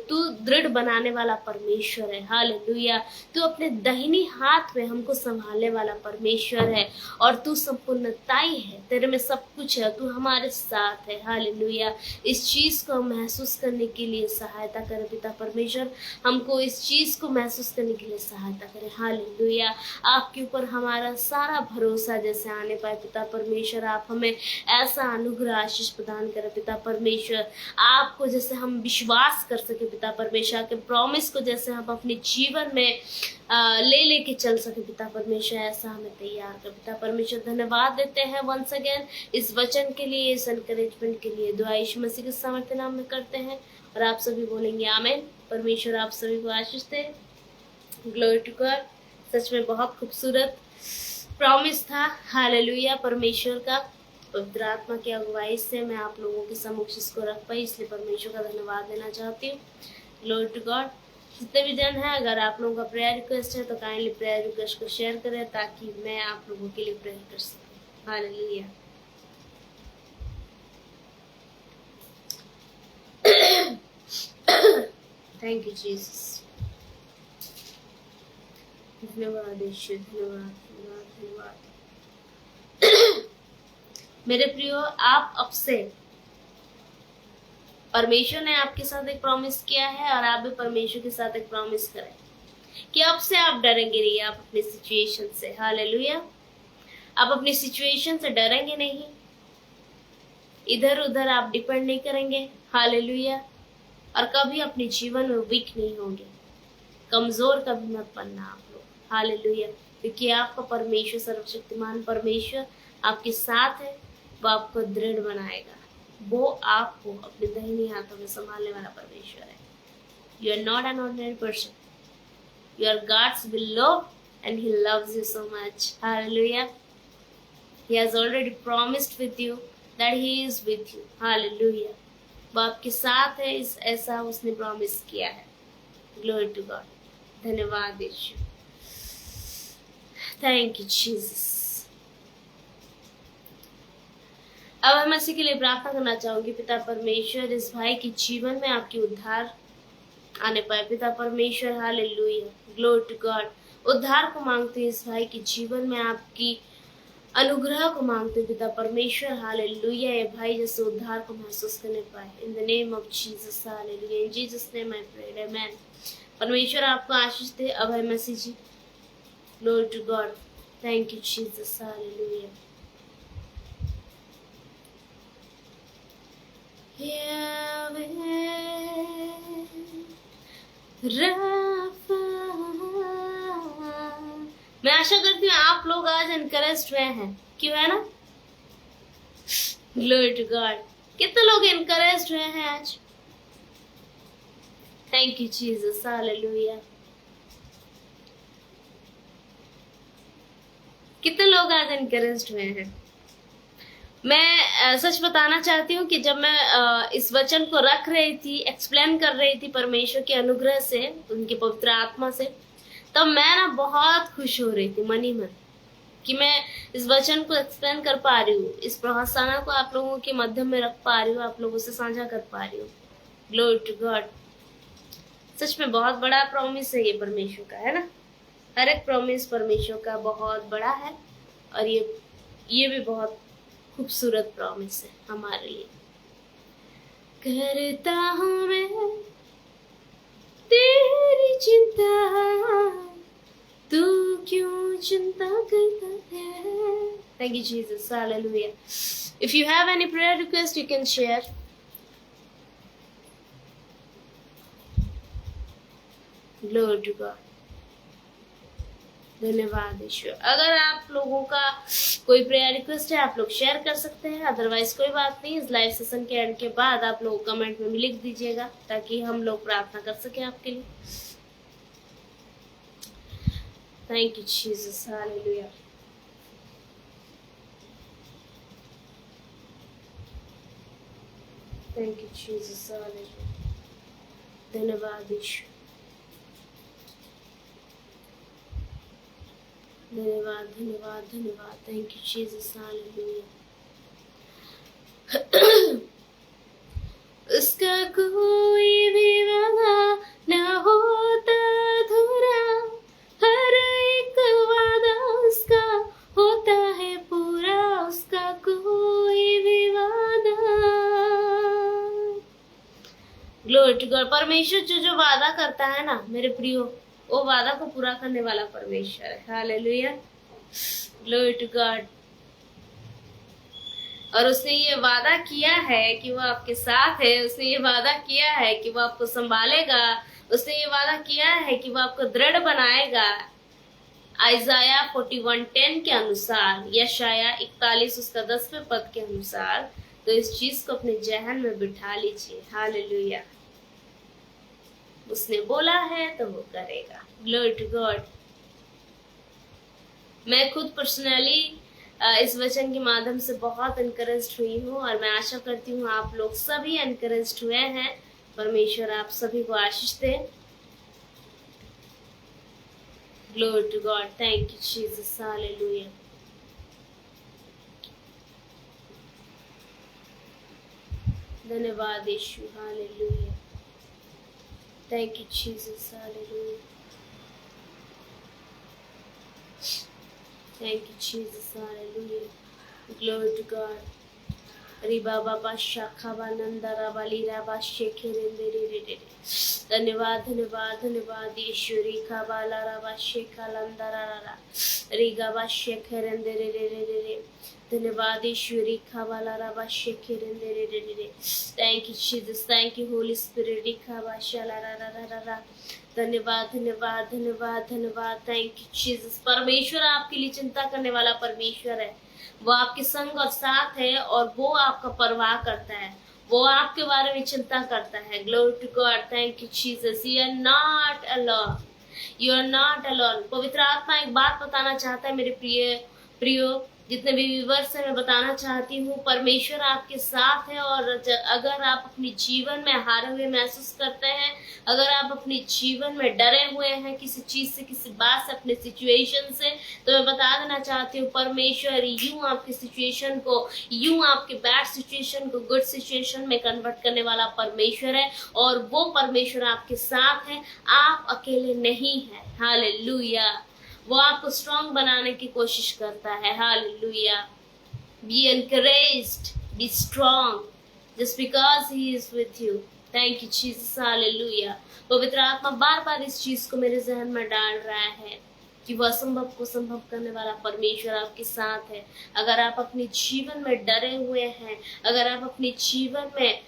तू दृढ़ बनाने वाला परमेश्वर है हालेलुया। तू अपने दाहिनी हाथ में हमको संभालने वाला परमेश्वर है, और तू संपूर्णताई है, तेरे में सब कुछ है, तू हमारे साथ है हालेलुया। इस चीज को हम महसूस करने के लिए सहायता करे पिता परमेश्वर, हमको इस चीज को महसूस करने के लिए सहायता करे हालेलुया। आपके ऊपर हमारा सारा भरोसा जैसे आने पाए पिता परमेश्वर, आप हमें ऐसा अनुग्रह आशीष प्रदान करें पिता परमेश्वर, आपको जैसे हम विश्वास कर सके पिता परमेश्वर, के प्रॉमिस को जैसे हम अपने जीवन में ले लेके चल सके पिता परमेश्वर, ऐसा हमें तैयार कर पिता परमेश्वर। धन्यवाद देते हैं वंस अगेन इस वचन के लिए, इस एनकरेजमेंट के लिए। दुआ यीशु मसीह के सामर्थ्य नाम में करते हैं, और आप सभी बोलेंगे आमीन। परमेश्वर आप सभी को आशीष दे। Glory to God. सच में बहुत खूबसूरत प्रॉमिस था हालेलुया परमेश्वर का। पवित्र आत्मा की अगुवाई से मैं आप लोगों के समक्ष इसको रख पाई, इसलिए परमेश्वर का धन्यवाद देना चाहती हूँ। Glory to God. जितने भी जन है, अगर आप लोगों का प्रेयर रिक्वेस्ट है तो काइंडली प्रेयर रिक्वेस्ट को शेयर करें, ताकि मैं आप लोगों के लिए प्रेयर कर सकूं। हालेलुया। Thank you Jesus. धन्यवाद यीशु, धन्यवाद धन्यवाद धन्यवाद। मेरे प्रियो, आप अब से, परमेश्वर ने आपके साथ एक प्रॉमिस किया है, और आप भी परमेश्वर के साथ एक प्रॉमिस करें कि अब से आप डरेंगे नहीं आप अपनी सिचुएशन से हालेलुया। आप अपनी सिचुएशन से डरेंगे नहीं, इधर उधर आप डिपेंड नहीं करेंगे हालेलुया, और कभी अपने जीवन में वीक नहीं होंगे, कमजोर कभी मत बनना आप लोग हालेलुया, क्योंकि आपका परमेश्वर सर्वशक्तिमान परमेश्वर आपके साथ है। वो आपको दृढ़ बनाएगा, वो आपको अपने दाहिनी हाथों में संभालने वाला परमेश्वर है। You are not an ordinary person, you are God's beloved and he loves you so much. Hallelujah. He has already promised with you that he is with you. Hallelujah. वो आपके साथ है, इस ऐसा उसने प्रॉमिस किया है। Glory to God. धन्यवाद यीशु। Thank you Jesus. अब हम इसी के लिए प्रार्थना करना चाहूंगी। पिता परमेश्वर, इस भाई के जीवन में आपकी उद्धार आने पाए पिता परमेश्वर हालेलुया। Glory to God. उद्धार को मांगते हैं, इस भाई के जीवन में आपकी अनुग्रह को मांगते पिता परमेश्वर हालेलुया। ये भाई जैसे उद्धार को महसूस करने पाए, in the name of Jesus hallelujah. In Jesus name I pray, amen. परमेश्वर आपको आशीष दे। Abhay Masih ji. Glory to God. Thank you Jesus hallelujah. मैं आशा करती हूँ आप लोग आज एनकरेज हुए हैं, क्यों है ना? Glory to God. कितने लोग एनकरेज हुए हैं आज? Thank you Jesus hallelujah. कितने लोग आज एनकरेज हुए हैं? मैं सच बताना चाहती हूँ कि जब मैं इस वचन को रख रही थी, एक्सप्लेन कर रही थी परमेश्वर के अनुग्रह से, उनके पवित्र आत्मा से, तब मैं ना बहुत खुश हो रही थी मन ही मन कि मैं इस वचन को एक्सप्लेन कर पा रही हूँ, इस प्रहसाना को आप लोगों के मध्यम में रख पा रही हूँ, आप लोगों से साझा कर पा रही हूँ। Glory to God. सच में बहुत बड़ा प्रॉमिस है ये परमेश्वर का, है ना? हर एक प्रॉमिस परमेश्वर का बहुत बड़ा है, और ये भी बहुत खूबसूरत प्रॉमिस है हमारे लिए। करता हूँ मैं तेरी चिंता, तू क्यों चिंता करता है? Thank you Jesus, hallelujah. If you have any prayer request, you can share. Glory to God. धन्यवाद ईश्वर। अगर आप लोगों का कोई प्रेयर रिक्वेस्ट है आप लोग शेयर कर सकते हैं, अदरवाइज कोई बात नहीं। इस लाइव सेशन के एंड के बाद आप लोग कमेंट में भी लिख दीजिएगा ताकि हम लोग प्रार्थना कर सकें आपके लिए। Thank you Jesus, hallelujah. Thank you Jesus, hallelujah. धन्यवाद ईश्वर, धन्यवाद धन्यवाद धन्यवाद। Thank you Jesus, hallelujah. उसका कोई भी वादा न होता अधूरा, हर एक वादा उसका होता है पूरा, उसका कोई भी वादा। Glory to God. परमेश्वर जो वादा करता है ना मेरे प्रियो, वो वादा को पूरा करने वाला परमेश्वर है। Hallelujah, glory to God. और उसने ये वादा किया है कि वो आपके साथ है, उसने ये वादा किया है कि वो आपको संभालेगा, उसने ये वादा किया है कि वो आपको दृढ़ बनाएगा। आइजाया 41:10 के अनुसार, यशाया 41 उसका 10वें पद के अनुसार। तो इस चीज को अपने जहन में बिठा लीजिए। हालेलुया, उसने बोला है तो वो करेगा। Glory to God. मैं खुद पर्सनली इस वचन के माध्यम से बहुत एनकरेज्ड हुई हूँ और मैं आशा करती हूँ आप लोग सभी एनकरेज्ड हुए हैं। परमेश्वर आप सभी को आशीष दे। Glory to God. Thank you Jesus, hallelujah. धन्यवाद यीशु, हालेलुया। Thank you Jesus, hallelujah. Thank you, Jesus. Hallelujah. Glory to God. रिबा बाबा शाखा बानंदा राबाली राबा शेखे रेंदे रे रे रे। धन्यवाद धन्यवाद धन्यवाद ईश्वरी का बाला राबा शेखा लंदा रा रा। रिगा बा शेखे रेंदे रे रे रे रे रे। धन्यवाद ईश्वरी का बाला राबा शेखे रेंदे रे रे रे रे। Thank you Jesus, thank you Holy Spirit. रिखा बा शाला रा रा रा रा रा। धन्यवाद धन्यवाद धन्यवाद धन्यवाद। Thank you Jesus. परमेश्वर आपके लिए चिंता करने वाला परमेश्वर है। वो आपके संग और साथ है और वो आपका परवाह करता है, वो आपके बारे में चिंता करता है। Glory to God. Thank you Jesus. You are not alone, you are not alone. पवित्र आत्मा एक बात बताना चाहता है मेरे प्रियो जितने भी व्यूअर्स हैं, मैं बताना चाहती हूँ परमेश्वर आपके साथ है। और अगर आप अपने जीवन में हारे हुए महसूस करते हैं, अगर आप अपने जीवन में डरे हुए हैं किसी चीज से, किसी बात से, अपने सिचुएशन से, तो मैं बता देना चाहती हूँ परमेश्वर यूं आपकी सिचुएशन को, यूं आपके बैड सिचुएशन को गुड सिचुएशन में कन्वर्ट करने वाला परमेश्वर है। और वो परमेश्वर आपके साथ है, आप अकेले नहीं है। हालेलुया। वो आपको स्ट्रॉन्ग बनाने की कोशिश करता है। Hallelujah. Be encouraged, be strong just because he is with you. Thank you Jesus, hallelujah. पवित्र आत्मा बार बार इस चीज को मेरे जहन में डाल रहा है कि वह असंभव को संभव करने वाला परमेश्वर आपके साथ है। अगर आप अपने जीवन में डरे हुए हैं, अगर आप अपने जीवन में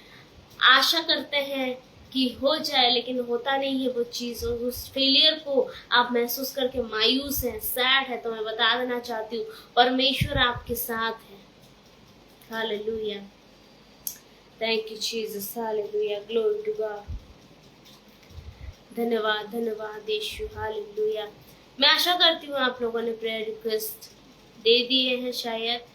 आशा करते हैं कि हो जाए लेकिन होता नहीं है वो चीज, और उस फेलियर को आप महसूस करके मायूस हैं, सैड है, तो मैं बता देना चाहती हूँ परमेश्वर आपके साथ है। Hallelujah. Thank you Jesus, hallelujah. Glory to God. धन्यवाद धन्यवाद यीशु, हालेलुया। मैं आशा करती हूँ आप लोगों ने प्रेयर रिक्वेस्ट दे दिए हैं। शायद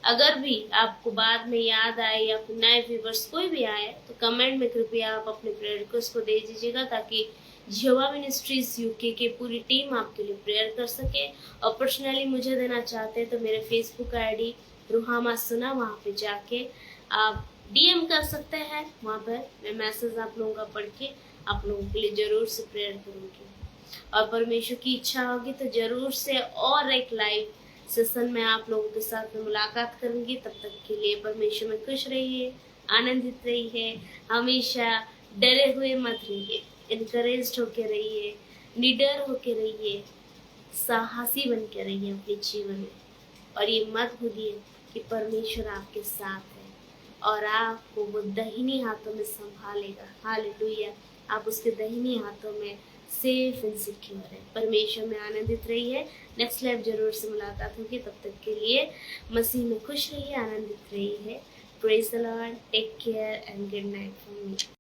अगर भी आपको बाद में याद आए या फिर नए व्यूवर्स कोई भी आए तो कमेंट में कृपया आप अपने प्रेयर रिक्वेस्ट को दे दीजिएगा ताकि यहोवा मिनिस्ट्रीज यूके की पूरी टीम आपके लिए प्रेयर कर सके। और पर्सनली मुझे देना चाहते हैं तो मेरे फेसबुक आईडी रूहामा सुना, वहाँ पे जाके आप डीएम कर सकते हैं। वहाँ पर मैं मैसेज आप लोगों का पढ़ के आप लोगों के लिए जरूर से प्रेयर करूँगी। और परमेश्वर की इच्छा होगी तो जरूर से और एक लाइव सेशन में आप लोगों के साथ में मुलाकात करूंगी। तब तक के लिए परमेश्वर में खुश रहिए, आनंदित रहिए, हमेशा डरे हुए मत रहिए, इनकरेज्ड होके रहिए, निडर होके रहिए, साहसी बन के रहिए अपने जीवन में। और ये मत भूलिए कि परमेश्वर आपके साथ है और आपको वो दाहिनी हाथों में संभालेगा। हालेलुया। आप उसके दाहिनी हाथों में सेफ एंड सिक्योर है। परमेश्वर में आनंदित रहिए। नेक्स्ट लाइफ जरूर से मुलाकात होगी, तब तक के लिए मसीह में खुश रहिए, आनंदित रहिए। Praise the Lord, take care and good night from me.